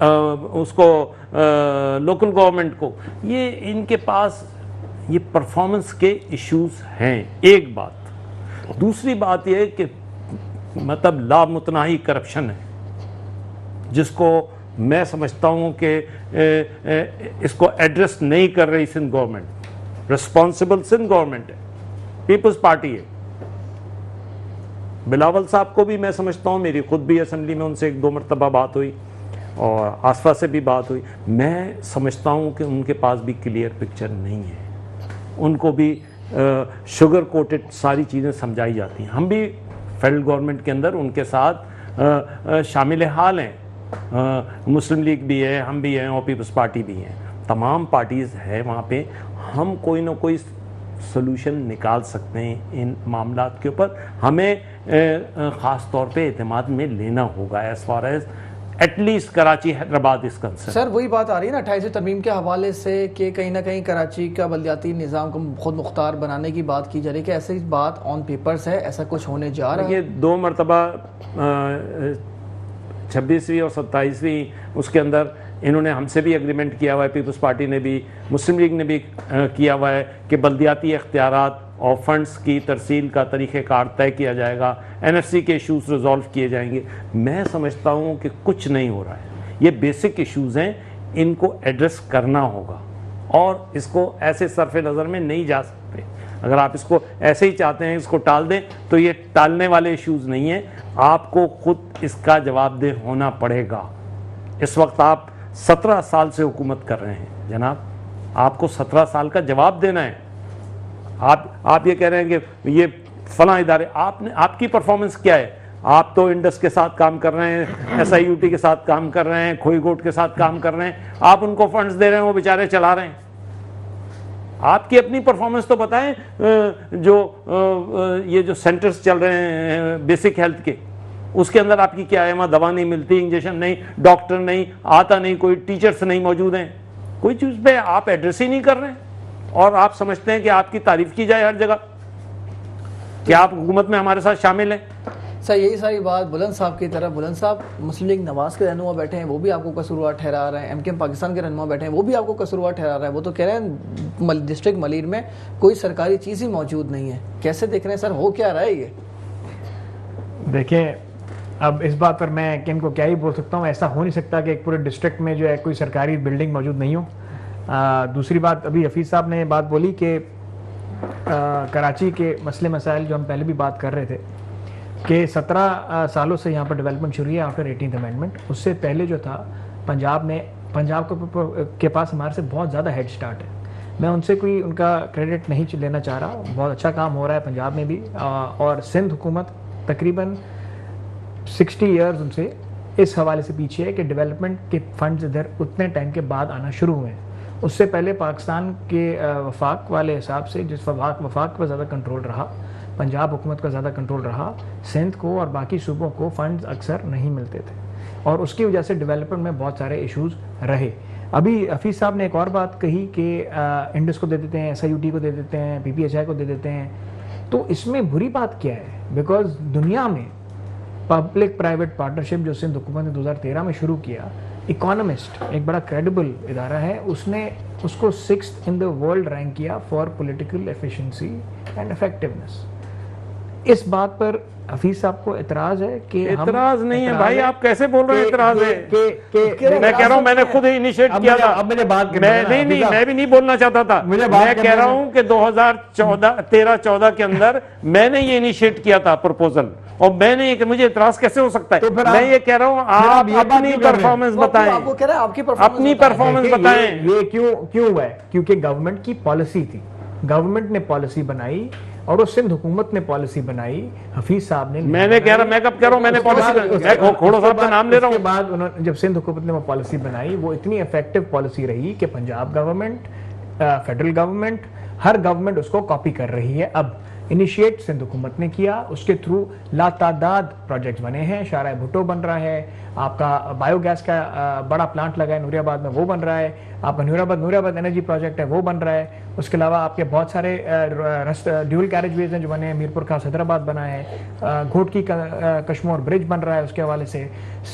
اس کو لوکل گورنمنٹ کو. یہ ان کے پاس یہ پرفارمنس کے ایشوز ہیں. ایک بات. دوسری بات یہ کہ مطلب لامتناہی کرپشن ہے، جس کو میں سمجھتا ہوں کہ اس کو ایڈریس نہیں کر رہی Sindh government. Responsible Sindh government ہے، پیپلز پارٹی ہے. بلاول صاحب کو بھی میں سمجھتا ہوں، میری خود بھی اسمبلی میں ان سے 1-2 مرتبہ بات ہوئی اور آصفہ سے بھی بات ہوئی. میں سمجھتا ہوں کہ ان کے پاس بھی کلیئر پکچر نہیں ہے. ان کو بھی شوگر کوٹڈ ساری چیزیں سمجھائی جاتی ہیں. ہم بھی فیڈرل گورنمنٹ کے اندر ان کے ساتھ شامل حال ہیں. مسلم لیگ بھی ہے، ہم بھی ہیں اور پیپلز پارٹی بھی ہیں. تمام پارٹیز ہے وہاں پہ. ہم کوئی نہ کوئی سلوشن نکال سکتے ہیں ان معاملات کے اوپر. ہمیں خاص طور پہ اعتماد میں لینا ہوگا as far as at least Karachi Hyderabad is concern. Sir وہی بات آ رہی ہے نا 28 ترمیم کے حوالے سے کہ کہیں نہ کہیں کراچی کا بلدیاتی نظام کو خود مختار بنانے کی بات کی جا رہی ہے. کہ ایسی بات آن پیپرز ہے، ایسا کچھ ہونے جا رہا ہے؟ یہ 2 مرتبہ 26ویں اور 27ویں اس کے اندر انہوں نے ہم سے بھی ایگریمنٹ کیا ہوا ہے، پیپلز پارٹی نے بھی، مسلم لیگ نے بھی کیا ہوا ہے کہ بلدیاتی اختیارات اور فنڈز کی ترسیل کا طریقہ کار طے کیا جائے گا، NFC کے ایشوز ریزالو کیے جائیں گے. میں سمجھتا ہوں کہ کچھ نہیں ہو رہا ہے. یہ بیسک ایشوز ہیں، ان کو ایڈریس کرنا ہوگا اور اس کو ایسے صرف نظر میں نہیں جا سکتے. اگر آپ اس کو ایسے ہی چاہتے ہیں اس کو ٹال دیں تو یہ ٹالنے والے ایشوز نہیں ہیں. آپ کو خود اس کا جواب دہ ہونا پڑے گا. اس وقت آپ 17 سال سے حکومت کر رہے ہیں جناب، آپ کو 17 سال کا جواب دینا ہے. آپ یہ کہہ رہے ہیں کہ یہ فلاں ادارے، آپ کی پرفارمنس کیا ہے؟ آپ تو انڈس کے ساتھ کام کر رہے ہیں، SIUT کے ساتھ کام کر رہے ہیں، کھوئی گوٹ کے ساتھ کام کر رہے ہیں. آپ ان کو فنڈز دے رہے ہیں، وہ بیچارے چلا رہے ہیں. آپ کی اپنی پرفارمنس تو بتائیں. یہ جو سینٹرز چل رہے ہیں بیسک ہیلتھ کے، اس کے اندر آپ کی کیا ہے؟ وہاں دوا نہیں ملتی، انجیکشن نہیں، ڈاکٹر نہیں آتا، نہیں کوئی ٹیچرز نہیں موجود ہیں. کوئی چیز پہ آپ ایڈریس ہی نہیں کر رہے ہیں اور آپ سمجھتے ہیں کہ آپ کی تعریف کی جائے ہر جگہ کہ آپ حکومت میں ہمارے ساتھ شامل ہیں. سر یہی ساری بات بلند صاحب کی طرف. بلند صاحب مسلم لیگ نواز کے رہنما بیٹھے ہیں، وہ بھی آپ کو قصوروار ٹھہرا رہے ہیں. MKM پاکستان کے رہنما بیٹھے ہیں، وہ بھی آپ کو قصوروار ٹھہرا رہے ہیں. وہ تو کہہ رہے ہیں ڈسٹرکٹ ملیر میں کوئی سرکاری چیز ہی موجود نہیں ہے. کیسے دیکھ رہے ہیں سر، ہو کیا رہا ہے یہ؟ دیکھیں اب اس بات پر میں کن کو کیا ہی بول سکتا ہوں. ایسا ہو نہیں سکتا کہ ایک پورے ڈسٹرکٹ میں جو ہے کوئی سرکاری بلڈنگ موجود نہیں ہو. دوسری بات، ابھی حفیظ صاحب نے بات بولی کہ کراچی کے مسئلے مسائل جو ہم پہلے بھی بات کر رہے تھے کہ 17 سالوں سے یہاں پر ڈیولپمنٹ شروع ہے آفٹر 18th امینڈمنٹ. اس سے پہلے جو تھا پنجاب کے پاس ہمارے سے بہت زیادہ ہیڈ سٹارٹ ہے. میں ان سے کوئی ان کا کریڈٹ نہیں لینا چاہ رہا. بہت اچھا کام ہو رہا ہے پنجاب میں بھی، اور سندھ حکومت تقریباً 60 ایئرز ان سے اس حوالے سے پیچھے ہے کہ ڈیولپمنٹ کے فنڈز ادھر اتنے ٹائم کے بعد آنا شروع ہوئے ہیں. اس سے پہلے پاکستان کے وفاق والے حساب سے جس وفاق پر زیادہ کنٹرول رہا، پنجاب حکومت کا زیادہ کنٹرول رہا، سندھ کو اور باقی صوبوں کو فنڈز اکثر نہیں ملتے تھے اور اس کی وجہ سے ڈیولپمنٹ میں بہت سارے ایشوز رہے. ابھی حفیظ صاحب نے ایک اور بات کہی کہ انڈس کو دے دیتے ہیں، SIUT کو دے دیتے ہیں، PPHI کو دے دیتے ہیں. تو اس میں بری بات کیا ہے؟ بیکاز دنیا میں پبلک پرائیویٹ پارٹنرشپ جو سندھ حکومت نے 2013 میں شروع کیا، اکانومسٹ ایک بڑا کریڈیبل ادارہ ہے، اس نے اس کو 6th in the world rank کیا for political efficiency and effectiveness. اس بات پر حفیظ صاحب کو اعتراض ہے کہ اعتراض نہیں ہے بھائی، آپ کیسے بول رہے ہیں اعتراض ہے؟ میں کہہ رہا ہوں میں نے خود ہی انیشیٹ کیا تھا. میں بھی نہیں بولنا چاہتا تھا. میں کہہ رہا ہوں کہ 2013-14 کے اندر میں نے یہ انیشیٹ کیا تھا پروپوزل اور میں نے کہ مجھے اعتراض کیسے ہو سکتا تو ہے؟ پھر میں یہ کہہ رہا ہوں آپ اپنی پرفارمنس بتائیں، وہ کہہ رہے ہیں آپ کی اپنی پرفارمنس بتائیں۔ یہ کیوں ہوا ہے؟ کیونکہ گورنمنٹ کی پالیسی تھی، گورنمنٹ نے پالیسی بنائی اور وہ سندھ حکومت نے پالیسی بنائی، حفیظ صاحب نے میں نے کہہ رہا، میں کب کہہ رہا ہوں میں نے پالیسی، میں کھوڑو صاحب کا نام لے رہا اس کے ہوں۔ بعد انہوں نے جب سندھ حکومت نے وہ پالیسی بنائی، وہ اتنی افیکٹو پالیسی رہی کہ پنجاب گورنمنٹ، فیڈرل گورنمنٹ، ہر گورنمنٹ اس کو کاپی کر رہی ہے۔ اب انیشیٹ سندھ حکومت نے کیا، اس کے تھرو لاتعداد پروجیکٹس بنے ہیں، شارع بھٹو بن رہا ہے، آپ کا بایو گیس کا بڑا پلانٹ لگا ہے نوری آباد میں، وہ بن رہا ہے، آپ کا نوری آباد انرجی پروجیکٹ ہے وہ بن رہا ہے، اس کے علاوہ آپ کے بہت سارے ڈیول کیریج ویز ہیں جو بنے ہیں، میرپور کا حیدرآباد بنا ہے، گھوٹکی کا کشمور برج بن رہا ہے، اس کے حوالے سے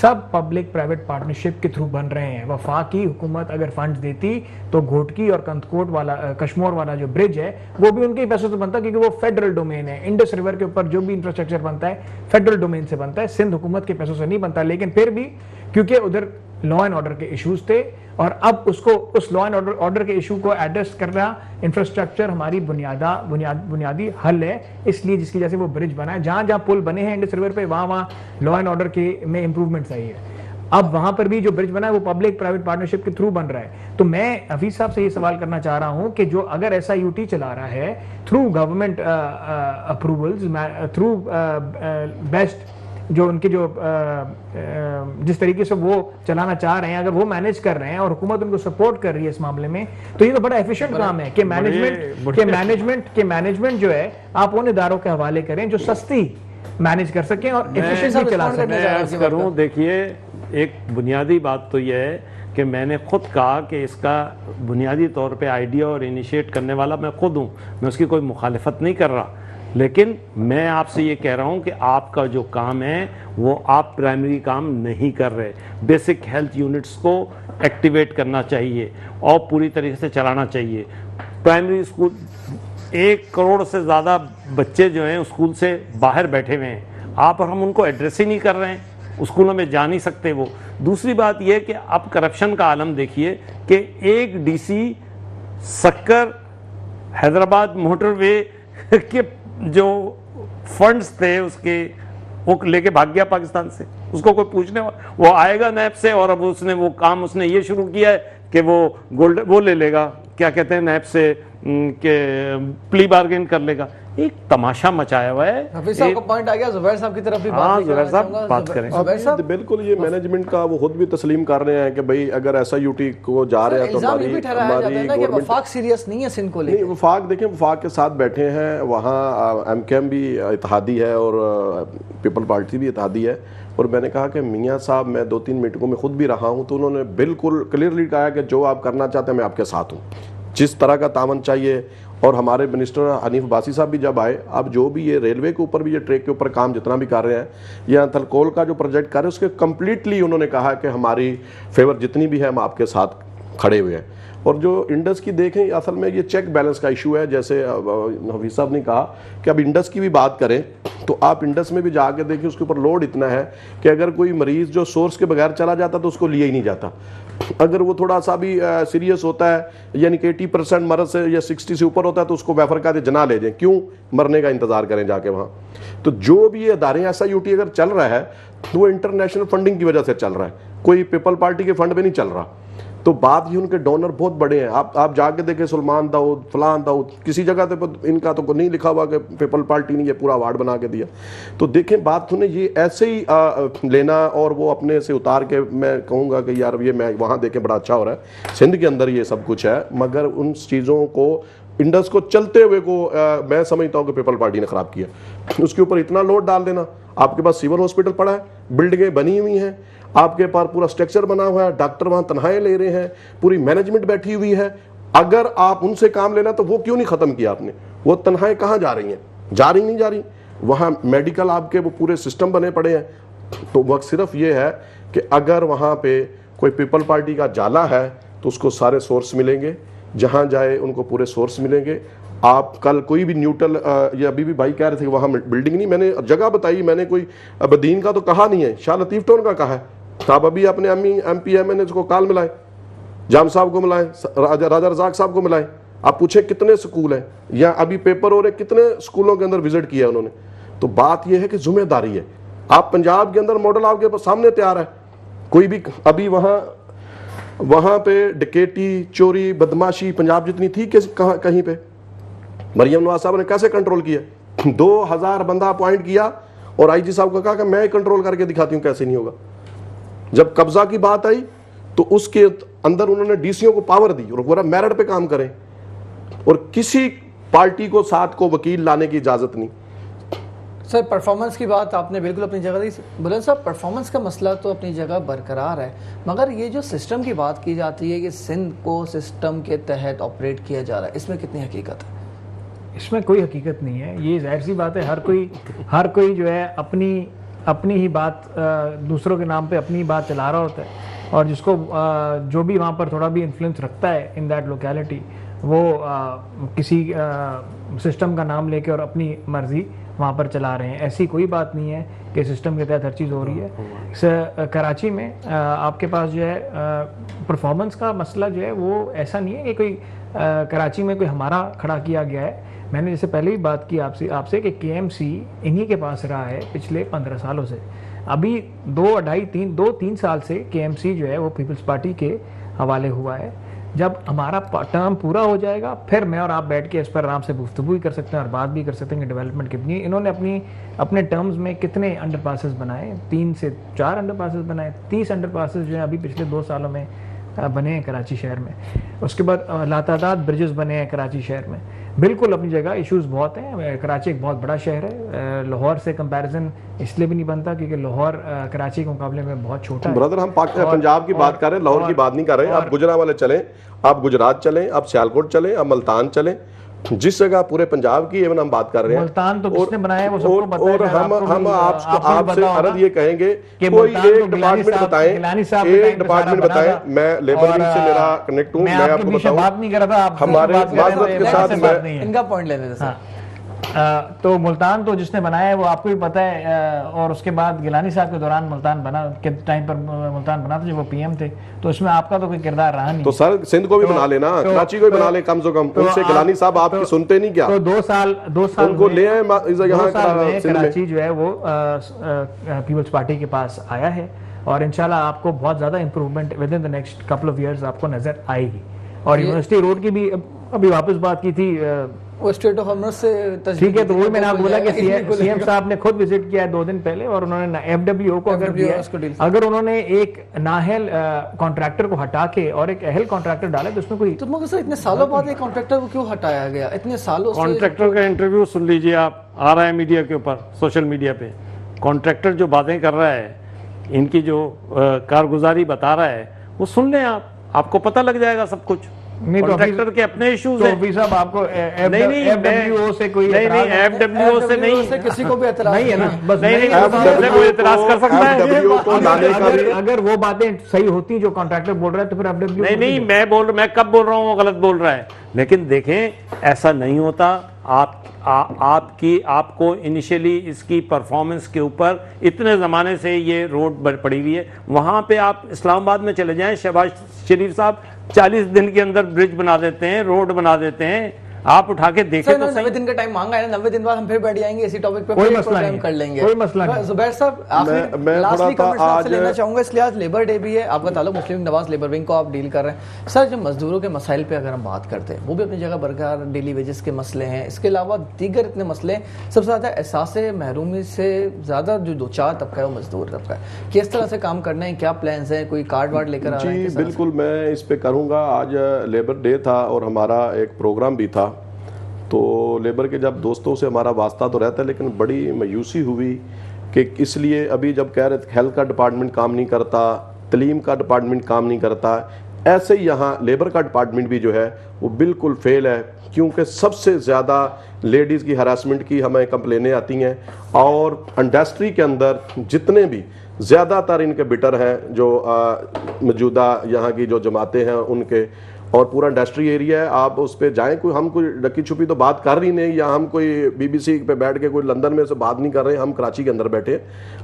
سب پبلک پرائیویٹ پارٹنرشپ کے تھرو بن رہے ہیں۔ وفاقی حکومت اگر فنڈز دیتی تو گھوٹکی اور کنتکوٹ والا کشمور والا جو برج ہے وہ بھی ان کے پیسوں سے بنتا، کیونکہ وہ فیڈرل ڈومین ہے، انڈس ریور کے اوپر جو بھی انفراسٹرکچر بنتا ہے فیڈرل ڈومین سے بنتا ہے، سندھ حکومت کے پیسوں سے نہیں بنتا۔ لیکن پھر بھی کیونکہ ادھر لا اینڈ آرڈر کے ایشوز تھے، اور اب اس لا اینڈ آرڈر کے ایشو کو ایڈریس کرنا انفراسٹرکچر ہماری بنیادی حل ہے، اس لیے جس کی وجہ سے وہ برج بنا ہے۔ جہاں جہاں پل بنے ہیں انڈس ریور پہ وہاں لا اینڈ آرڈر کے میں امپروومنٹس آئی ہے۔ اب وہاں پر بھی جو برج بنا ہے وہ پبلک پرائیویٹ پارٹنرشپ کے تھرو بن رہا ہے۔ تو میں حفیظ صاحب سے یہ سوال کرنا چاہ رہا ہوں کہ جو اگر ایسا یو ٹی چلا رہا ہے through government approvals, through best جو ان کے جو جس طریقے سے وہ چلانا چاہ رہے ہیں، اگر وہ مینیج کر رہے ہیں اور حکومت ان کو سپورٹ کر رہی ہے اس معاملے میں، تو یہ تو بڑا ایفیشینٹ کام ہے کہ مینجمنٹ جو ہے آپ ان اداروں کے حوالے کریں جو سستی مینیج کر سکیں اور ایفیشینٹلی چلا سکیں۔ میں عرض کروں، دیکھیے ایک بنیادی بات تو یہ ہے کہ میں نے خود کہا کہ اس کا بنیادی طور پہ آئیڈیا اور انیشیٹ کرنے والا میں خود ہوں، میں اس کی کوئی مخالفت نہیں کر رہا، لیکن میں آپ سے یہ کہہ رہا ہوں کہ آپ کا جو کام ہے وہ آپ پرائمری کام نہیں کر رہے۔ بیسک ہیلتھ یونٹس کو ایکٹیویٹ کرنا چاہیے اور پوری طریقے سے چلانا چاہیے۔ پرائمری اسکول 1 کروڑ سے زیادہ بچے جو ہیں اسکول سے باہر بیٹھے ہوئے ہیں، آپ اور ہم ان کو ایڈریس ہی نہیں کر رہے ہیں، اسکولوں میں جا نہیں سکتے وہ۔ دوسری بات یہ کہ اب کرپشن کا عالم دیکھیے کہ ایک ڈی سی سکر حیدرآباد موٹر وے کے جو فنڈز تھے اس کے وہ لے کے بھاگ گیا پاکستان سے، اس کو کوئی پوچھنے وہ آئے گا نیب سے، اور اب اس نے وہ کام اس نے یہ شروع کیا ہے کہ وہ گولڈ وہ لے لے گا، کیا کہتے ہیں نیب سے کہ پلی بارگین کر لے گا۔ ایک تماشا مچایا ہوا ہے۔ حفیظ صاحب کا پوائنٹ آ گیا، زبیر صاحب کی طرف بھی ہاں زبیر صاحب بات کریں۔ زبیر صاحب بالکل یہ مینجمنٹ کا وہ خود بھی تسلیم کر رہے ہیں کہ بھئی اگر ایسا یو ٹی کو جا رہے ہیں تو الزام یہ بھی ٹھہرایا جاتا ہے نا کہ وفاق سیریس نہیں ہے سندھ کو لے کے۔ نہیں، وفاق دیکھیں، وفاق کے ساتھ بیٹھے ہیں، وہاں ایم کے ایم بھی اتحادی ہے اور پیپل پارٹی بھی اتحادی ہے، اور میں نے کہا کہ میاں صاحب میں 2-3 میٹنگوں میں خود بھی رہا ہوں تو انہوں نے بالکل کلیئرلی کہا کہ جو آپ کرنا چاہتے ہیں میں آپ کے ساتھ ہوں، جس طرح کا تعاون چاہیے۔ اور ہمارے منسٹر حنیف عباسی صاحب بھی جب آئے، اب جو بھی یہ ریلوے کے اوپر بھی یہ ٹریک کے اوپر کام جتنا بھی کر رہے ہیں یا تھلکول کا جو پروجیکٹ کر رہے ہیں اس کے کمپلیٹلی انہوں نے کہا کہ ہماری فیور جتنی بھی ہے ہم آپ کے ساتھ کھڑے ہوئے ہیں۔ اور جو انڈس کی دیکھیں اصل میں یہ چیک بیلنس کا ایشو ہے، جیسے حفیظ صاحب نے کہا کہ اب انڈس کی بھی بات کریں تو آپ انڈس میں بھی جا کے دیکھیں، اس کے اوپر لوڈ اتنا ہے کہ اگر کوئی مریض جو سورس کے بغیر چلا جاتا تو اس کو لیا ہی نہیں جاتا، اگر وہ تھوڑا سا بھی سیریس ہوتا ہے یعنی کہ 80% مرض سے یا 60 سے اوپر ہوتا ہے تو اس کو بیفر کا جنا لے جائیں، کیوں مرنے کا انتظار کریں جا کے وہاں۔ تو جو بھی یہ ادارے ایسا یو ٹی اگر چل رہا ہے تو وہ انٹرنیشنل فنڈنگ کی وجہ سے چل رہا ہے، کوئی پیپل پارٹی کے فنڈ پہ نہیں چل رہا۔ تو بات یہ ان کے ڈونر بہت بڑے ہیں، آپ جا کے دیکھیں سلمان داؤد فلان داؤد، کسی جگہ پہ ان کا تو نہیں لکھا ہوا کہ پیپل پارٹی نے یہ پورا اوارڈ بنا کے دیا۔ تو دیکھیں بات انہیں یہ ایسے ہی لینا اور وہ اپنے سے اتار کے، میں کہوں گا کہ یار یہ میں وہاں دیکھیں بڑا اچھا ہو رہا ہے، سندھ کے اندر یہ سب کچھ ہے، مگر ان چیزوں کو انڈس کو چلتے ہوئے کو میں سمجھتا ہوں کہ پیپل پارٹی نے خراب کیا۔ اس کے اوپر اتنا لوڈ ڈال دینا، آپ کے پاس سیور ہاسپٹل پڑا ہے، بلڈنگیں بنی ہوئی ہیں، آپ کے پاس پورا سٹرکچر بنا ہوا ہے، ڈاکٹر وہاں تنخواہیں لے رہے ہیں، پوری مینجمنٹ بیٹھی ہوئی ہے، اگر آپ ان سے کام لینا تو وہ کیوں نہیں ختم کیا آپ نے؟ وہ تنخواہیں کہاں جا رہی ہیں؟ جا رہی نہیں جا رہی، وہاں میڈیکل آپ کے وہ پورے سسٹم بنے پڑے ہیں۔ تو وقت صرف یہ ہے کہ اگر وہاں پہ کوئی پیپل پارٹی کا جالا ہے تو اس کو سارے سورس ملیں گے، جہاں جائے ان کو پورے سورس ملیں گے۔ آپ کل کوئی بھی نیوٹرل، یہ ابھی بھی بھائی کہہ رہے تھے کہ وہاں بلڈنگ نہیں، میں نے جگہ بتائی، میں نے کوئی بدین کا تو کہا نہیں ہے، شاہ لطیف ٹون کا کہا ہے۔ آپ ابھی اپنے ایم پی ایم این کو کال ملائیں، جام صاحب کو ملائیں، راجہ رزاق صاحب کو ملائیں، آپ پوچھیں کتنے سکول ہیں، یا ابھی پیپر ہو رہے کتنے سکولوں کے اندر وزٹ کیا انہوں نے، تو بات یہ ہے کہ ذمہ داری ہے. آپ پنجاب کے اندر ماڈل آپ کے سامنے تیار ہے, کوئی بھی ابھی وہاں پہ ڈکیٹی, چوری, بدماشی پنجاب جتنی تھی کہ کہیں پہ مریم نواز صاحب نے کیسے کنٹرول کیا؟ 2000 بندہ اپوائنٹ کیا اور آئی جی صاحب کو کہا کہ میں کنٹرول کر کے دکھاتی ہوں کیسے نہیں ہوگا. جب قبضہ کی بات آئی تو اس کے اندر انہوں نے ڈی سیوں کو پاور دی اور پورا میرٹ پہ کام کریں, اور کسی پارٹی کو ساتھ کو وکیل لانے کی اجازت نہیں. سر پرفارمنس کی بات آپ نے بالکل اپنی جگہ دی. بلند صاحب پرفارمنس کا مسئلہ تو اپنی جگہ برقرار ہے, مگر یہ جو سسٹم کی بات کی جاتی ہے کہ سندھ کو سسٹم کے تحت آپریٹ کیا جا رہا ہے, اس میں کتنی حقیقت ہے؟ اس میں کوئی حقیقت نہیں ہے. یہ ظاہر سی بات ہے, ہر کوئی جو ہے اپنی ہی بات, دوسروں کے نام پہ اپنی بات چلا رہا ہوتا ہے, اور جس کو جو بھی وہاں پر تھوڑا بھی انفلوئنس رکھتا ہے ان دیٹ لوکیلٹی, وہ کسی سسٹم کا نام لے کے اور اپنی مرضی وہاں پر چلا رہے ہیں. ایسی کوئی بات نہیں ہے کہ سسٹم کے تحت ہر چیز ہو رہی ہے. کراچی میں آپ کے پاس جو ہے پرفارمنس کا مسئلہ جو ہے وہ ایسا نہیں ہے کہ کوئی کراچی میں کوئی ہمارا کھڑا کیا گیا ہے. میں نے جیسے پہلے ہی بات کی آپ سے کہ کے ایم سی انہی کے پاس رہا ہے پچھلے 15 سالوں سے. ابھی 2-3 سال سے کے ایم سی جو ہے وہ پیپلز پارٹی کے حوالے ہوا ہے. جب ہمارا ٹرم پورا ہو جائے گا پھر میں اور آپ بیٹھ کے اس پر آرام سے گفتگو بھی کر سکتے ہیں اور بات بھی کر سکتے ہیں کہ ڈیولپمنٹ کتنی. انہوں نے اپنے ٹرمز میں کتنے انڈر پاسز بنائے؟ 3 سے 4 انڈر پاسز بنائے. 30 انڈر پاسز جو ہیں ابھی پچھلے 2 سالوں میں بنے ہیں کراچی شہر میں. اس کے بعد لاتعداد برجز بنے ہیں کراچی شہر میں. بالکل اپنی جگہ ایشوز بہت ہیں. کراچی ایک بہت بڑا شہر ہے. لاہور سے کمپیریزن اس لیے بھی نہیں بنتا کیونکہ لاہور کراچی کے مقابلے میں بہت چھوٹا ہے. برادر ہم پنجاب کی بات کر رہے ہیں, لاہور کی بات نہیں کر رہے. آپ گجرانوالے چلیں, آپ گجرات چلیں, آپ سیالکوٹ چلیں, آپ ملتان چلیں, جس جگہ پورے پنجاب کی ایون ہم بات کر رہے ہیں. ملتان تو کس نے بنایا ہے وہ سب کو پتہ ہے. اور ہم آپ سے عرض یہ کہیں گے کوئی ایک ڈپارٹمنٹ بتائیں, ایک ڈپارٹمنٹ بتائیں. میں لیبر ونگ سے میرا کنیکٹ ہوں, میں آپ کو بتاؤں بات نہیں کر رہا تھا ہمارے معذرت کے ساتھ میں ان کا پوائنٹ لینے سے. تو ملتان تو جس نے بنایا ہے وہ آپ کو بھی پتہ ہے, اور اس کے بعد گیلانی صاحب کے دوران ملتان بنا کے ٹائم پر ملتان بنا تھا جب وہ پی ایم تھے, تو اس میں آپ کا تو کوئی کردار رہا نہیں. تو سر سندھ کو بھی بنا لینا, کراچی کو بھی بنا لیں کم سے کم. ان سے گیلانی صاحب آپ کی سنتے نہیں کیا؟ تو 2 سال ان کو لے آئے یہاں کراچی جو ہے وہ پیپلز پارٹی کے پاس آیا ہے, اور انشاءاللہ آپ کو بہت زیادہ improvement with in the next couple of years آپ کو نظر آئے گی. اور یونیورسٹی روڈ کی بھی ابھی واپس بات کی تھی, وہ اسٹیٹ آف امر سے ٹھیک ہے. تو وہی میں نے آپ بولا کہ سی ایم صاحب نے خود وزٹ کیا ہے 2 دن پہلے, اور انہوں نے ایف ڈبلیو او کو اگر انہوں نے ایک نااہل کانٹریکٹر کو ہٹا کے اور ایک اہل کانٹریکٹر ڈالے تو اس میں کوئی. تو مگر سر اتنے سالوں بعد ایک کانٹریکٹر کو کیوں ہٹایا گیا؟ اتنے سالوں سے کانٹریکٹر کا انٹرویو سن لیجئے آپ, آ رہا ہے میڈیا کے اوپر, سوشل میڈیا پہ. کانٹریکٹر جو باتیں کر رہا ہے, ان کی جو کارگزاری بتا رہا ہے, وہ سن لیں آپ کو پتہ لگ جائے گا سب کچھ. کانٹریکٹر کے اپنے ایشوز ہیں. تو صاحب آپ کو ایف ڈبلیو او سے کوئی نہیں, ایف ڈبلیو او سے نہیں, کسی کو بھی اعتراض نہیں ہے نا. بس نہیں, کوئی اعتراض کر سکتا ہے. اگر وہ باتیں صحیح ہوتی جو کانٹریکٹر بول رہا ہے تو پھر ایف ڈبلیو نہیں, میں کب بول رہا ہوں وہ غلط بول رہا ہے. لیکن دیکھیں ایسا نہیں ہوتا. آپ کو انیشلی اس کی پرفارمنس کے اوپر اتنے زمانے سے یہ روڈ پڑی ہوئی ہے. وہاں پہ آپ اسلام آباد میں چلے جائیں, شہباز شریف صاحب 40 دن کے اندر برج بنا دیتے ہیں, روڈ بنا دیتے ہیں. آپ اٹھا کے دیکھیں تو 90 دن کا ٹائم مانگا ہے نا, 90 دن بعد ہم پھر بیٹھ جائیں گے اسی ٹاپک پہ, کوئی مسئلہ نہیں کر لیں گے. کوئی مسئلہ نہیں. زبیر صاحب آخری لاسٹلی کمنٹس آپ سے لینا چاہوں گا, اس لیے آج لیبر ڈے بھی ہے, آپ کا تعلق مسلم نواز لیبر ونگ کو آپ ڈیل کر رہے ہیں. سر جو مزدوروں کے مسائل پہ اگر ہم بات کرتے ہیں وہ بھی اپنی جگہ برقرار, ڈیلی ویجز کے مسئلے ہیں, اس کے علاوہ دیگر اتنے مسئلے ہیں. سب سے زیادہ احساس محرومی سے زیادہ جو 2-4 طبقہ ہے وہ مزدور طبقہ ہے. کس طرح سے کام کرنا ہے, کیا پلانز ہیں, کوئی کارڈ وارڈ لے کر آ رہے ہیں؟ جی بالکل, میں اس پہ کروں گا. آج لیبر ڈے تھا اور ہمارا ایک پروگرام بھی تھا, تو لیبر کے جب دوستوں سے ہمارا واسطہ تو رہتا ہے, لیکن بڑی مایوسی ہوئی کہ اس لیے ابھی جب کہہ رہے تھے ہیلتھ کا ڈپارٹمنٹ کام نہیں کرتا, تعلیم کا ڈپارٹمنٹ کام نہیں کرتا, ایسے ہی یہاں لیبر کا ڈپارٹمنٹ بھی جو ہے وہ بالکل فیل ہے. کیونکہ سب سے زیادہ لیڈیز کی ہراسمنٹ کی ہمیں کمپلینیں آتی ہیں, اور انڈسٹری کے اندر جتنے بھی زیادہ تر ان کے بٹر ہیں جو موجودہ یہاں کی جو جماعتیں ہیں ان کے, اور پورا انڈسٹری ایریا ہے, آپ اس پہ جائیں, کوئی ہم کوئی ڈکی چھپی تو بات کر رہی نہیں, یا ہم کوئی BBC پہ بیٹھ کے کوئی لندن میں سے بات نہیں کر رہے, ہم کراچی کے اندر بیٹھے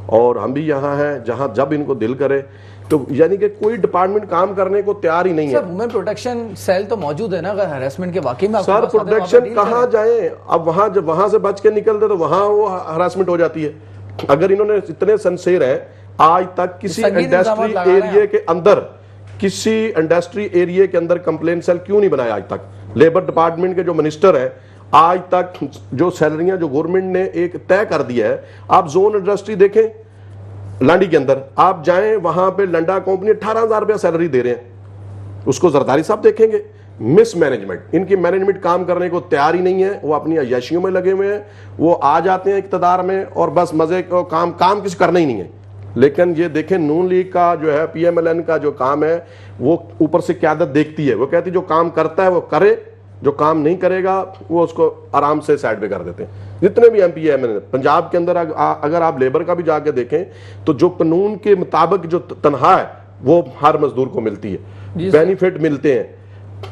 اور ہم بھی یہاں ہیں جہاں جب ان کو دل کرے. تو یعنی کہ کوئی ڈپارٹمنٹ کام کرنے کو تیار ہی نہیں ہے. وومن پروٹیکشن سیل تو موجود ہے نا, اگر ہراسمنٹ کے واقعی میں سر پروٹیکشن کہاں جائیں, اب وہاں جب وہاں سے بچ کے نکلتے تو وہاں وہ ہراسمنٹ ہو جاتی ہے. اگر انہوں نے اتنے سنسیر ہیں, آج تک کسی انڈسٹری ایریا کے اندر کمپلین سیل کیوں نہیں بنایا آج تک؟ لیبر ڈپارٹمنٹ کے جو منسٹر ہیں آج تک جو سیلریاں جو گورنمنٹ نے ایک طے کر دیا ہے, آپ زون انڈسٹری دیکھیں لانڈی کے اندر, آپ جائیں وہاں پہ لنڈا کمپنی 18,000 روپیہ سیلری دے رہے ہیں, اس کو زرداری صاحب دیکھیں گے. مس مینجمنٹ, ان کی مینجمنٹ کام کرنے کو تیار ہی نہیں ہے, وہ اپنی عیاشیوں میں لگے ہوئے ہیں, وہ آ جاتے ہیں اقتدار میں اور بس مزے کو کام کچھ کرنا ہی نہیں ہے. لیکن یہ دیکھیں نون لیگ کا جو ہے PMLN کا جو کام ہے وہ اوپر سے قیادت دیکھتی ہے, وہ کہتی جو کام کرتا ہے وہ کرے, جو کام نہیں کرے گا وہ اس کو آرام سے سائڈ پہ کر دیتے ہیں. جتنے بھی MP ہیں پنجاب کے اندر اگر آپ لیبر کا بھی جا کے دیکھیں تو جو قانون کے مطابق جو تنخواہ ہے وہ ہر مزدور کو ملتی ہے, بینیفٹ ملتے ہیں.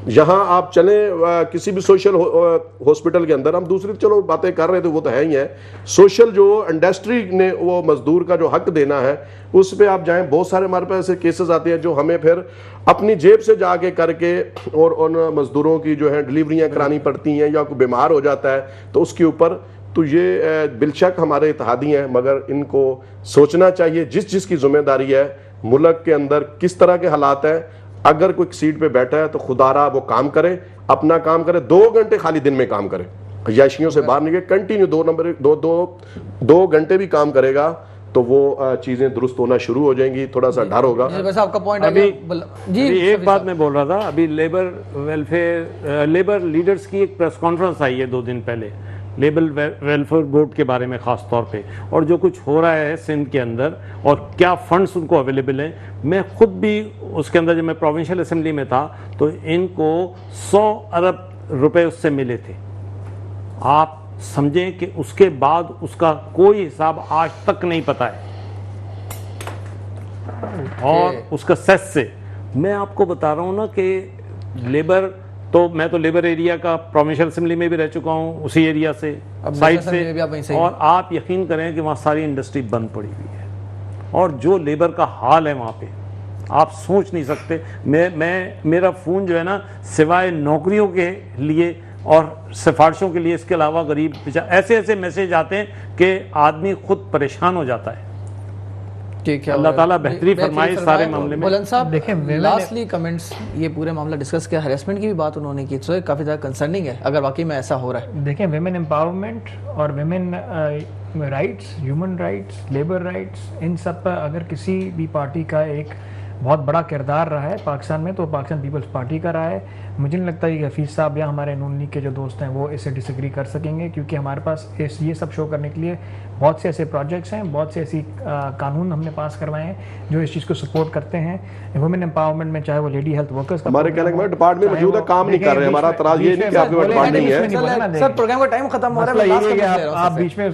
یہاں آپ چلیں کسی بھی سوشل ہاسپٹل کے اندر, ہم دوسری چلو باتیں کر رہے تھے وہ تو ہے ہی ہے, سوشل جو انڈسٹری نے وہ مزدور کا جو حق دینا ہے اس پہ آپ جائیں, بہت سارے ہمارے پاس ایسے کیسز آتے ہیں جو ہمیں پھر اپنی جیب سے جا کے کر کے اور ان مزدوروں کی جو ہے ڈلیوریاں کرانی پڑتی ہیں, یا کوئی بیمار ہو جاتا ہے تو اس کے اوپر. تو یہ بالشک ہمارے اتحادی ہیں, مگر ان کو سوچنا چاہیے جس کی ذمہ داری ہے ملک کے اندر کس طرح کے حالات ہیں. اگر کوئی سیٹ پہ بیٹھا ہے تو خدا را وہ کام کرے, اپنا کام کرے, 2 گھنٹے خالی دن میں کام کرے, عیاشیوں سے باہر نکلے, کنٹینیو 2 گھنٹے بھی کام کرے گا تو وہ چیزیں درست ہونا شروع ہو جائیں گی. تھوڑا سا ڈر ہوگا. آپ کا پوائنٹ ابھی ایک بات میں بول رہا تھا, ابھی لیبر ویلفیئر لیبر لیڈرز کی ایک پریس کانفرنس آئی ہے 2 دن پہلے لیبر ویلفیئر بورڈ کے بارے میں خاص طور پہ, اور جو کچھ ہو رہا ہے سندھ کے اندر اور کیا فنڈز ان کو اویلیبل ہیں. میں خود بھی اس کے اندر جب میں پروونشل اسمبلی میں تھا تو ان کو 100 ارب روپے اس سے ملے تھے. آپ سمجھیں کہ اس کے بعد اس کا کوئی حساب آج تک نہیں پتا ہے, اور اس کا سیس سے میں آپ کو بتا رہا ہوں نا کہ لیبر تو میں تو لیبر ایریا کا پروونشل اسمبلی میں بھی رہ چکا ہوں, اسی ایریا سے سائٹ سے, اور آپ یقین کریں کہ وہاں ساری انڈسٹری بند پڑی ہوئی ہے, اور جو لیبر کا حال ہے وہاں پہ آپ سوچ نہیں سکتے. میرا فون جو ہے نا سوائے نوکریوں کے لیے اور سفارشوں کے لیے اس کے علاوہ غریب ایسے میسیج آتے ہیں کہ آدمی خود پریشان ہو جاتا ہے. اللہ تعالیٰ بہتری فرمائے سارے معاملے میں. بلند صاحب دیکھیں لاسٹلی کمنٹس, یہ پورے معاملہ ڈسکس کیا, ہراسمنٹ کی بھی بات انہوں نے کی, تو کافی زیادہ کنسرننگ ہے اگر واقعی میں ایسا ہو رہا ہے. دیکھیں ویمن امپاورمنٹ اور women rights, human rights, labour rights, ان سب پر اگر کسی بھی پارٹی کا ایک بہت بڑا کردار رہا ہے پاکستان میں تو پاکستان پیپلز پارٹی کا رہا ہے. مجھے نہیں لگتا کہ حفیظ صاحب یا ہمارے نون لیگ کے جو دوست ہیں وہ اسے ڈس ایگری کر سکیں گے, کیونکہ ہمارے پاس یہ سب شو کرنے کے لیے بہت سے ایسے پروجیکٹس ہیں, بہت سے ایسی قانون ہم نے پاس کروائے ہیں جو اس چیز کو سپورٹ کرتے ہیں. وومن امپاورمنٹ میں چاہے وہ لیڈی ہیلتھ ورکرز کا ہمارے کہنے کا ڈپارٹمنٹ موجود ہے, کام نہیں کر رہے. ہمارا اعتراض یہ نہیں کہ آپ کے ڈپارٹمنٹ نہیں ہے. سر پروگرام کا ٹائم ختم ہو رہا ہے, آپ بیچ میں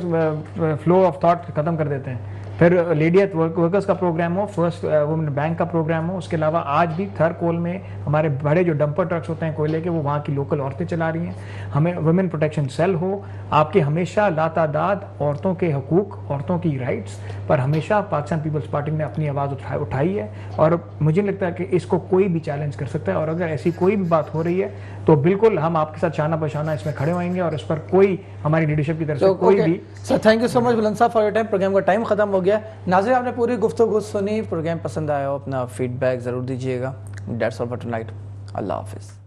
فلو آف تھاٹ ختم کر دیتے ہیں. پھر لیڈی ہیلتھ ورکرز کا پروگرام ہو, فرسٹ وومن بینک کا پروگرام ہو, اس کے علاوہ آج بھی تھر کول میں ہمارے بڑے جو ڈمپر ٹرکس ہوتے ہیں کوئلے کے, وہ وہاں کی لوکل عورتیں چلا رہی ہیں. ہمیں وومن پروٹیکشن سیل ہو, آپ کے ہمیشہ لاتعداد عورتوں کے حقوق, عورتوں کی رائٹس پر ہمیشہ پاکستان پیپلز پارٹی نے اپنی آواز اٹھائی ہے, اور مجھے لگتا ہے کہ اس کو کوئی بھی چیلنج کر سکتا ہے. اور اگر ایسی کوئی بھی بات ہو رہی ہے تو بالکل ہم آپ کے ساتھ شانہ بشانہ اس میں کھڑے ہوئیں گے, اور اس پر کوئی ہماری لیڈرشپ کی طرف سے کوئی بھی. سر تھینک یو سو مچ بلند صاحب فار یور ٹائم. پروگرام کا ٹائم ختم ہو گیا. ناظرین آپ نے پوری گفتگو سنی, پروگرام پسند آیا ہو اپنا فیڈ بیک ضرور دیجیے گا. That's all for tonight. اللہ حافظ.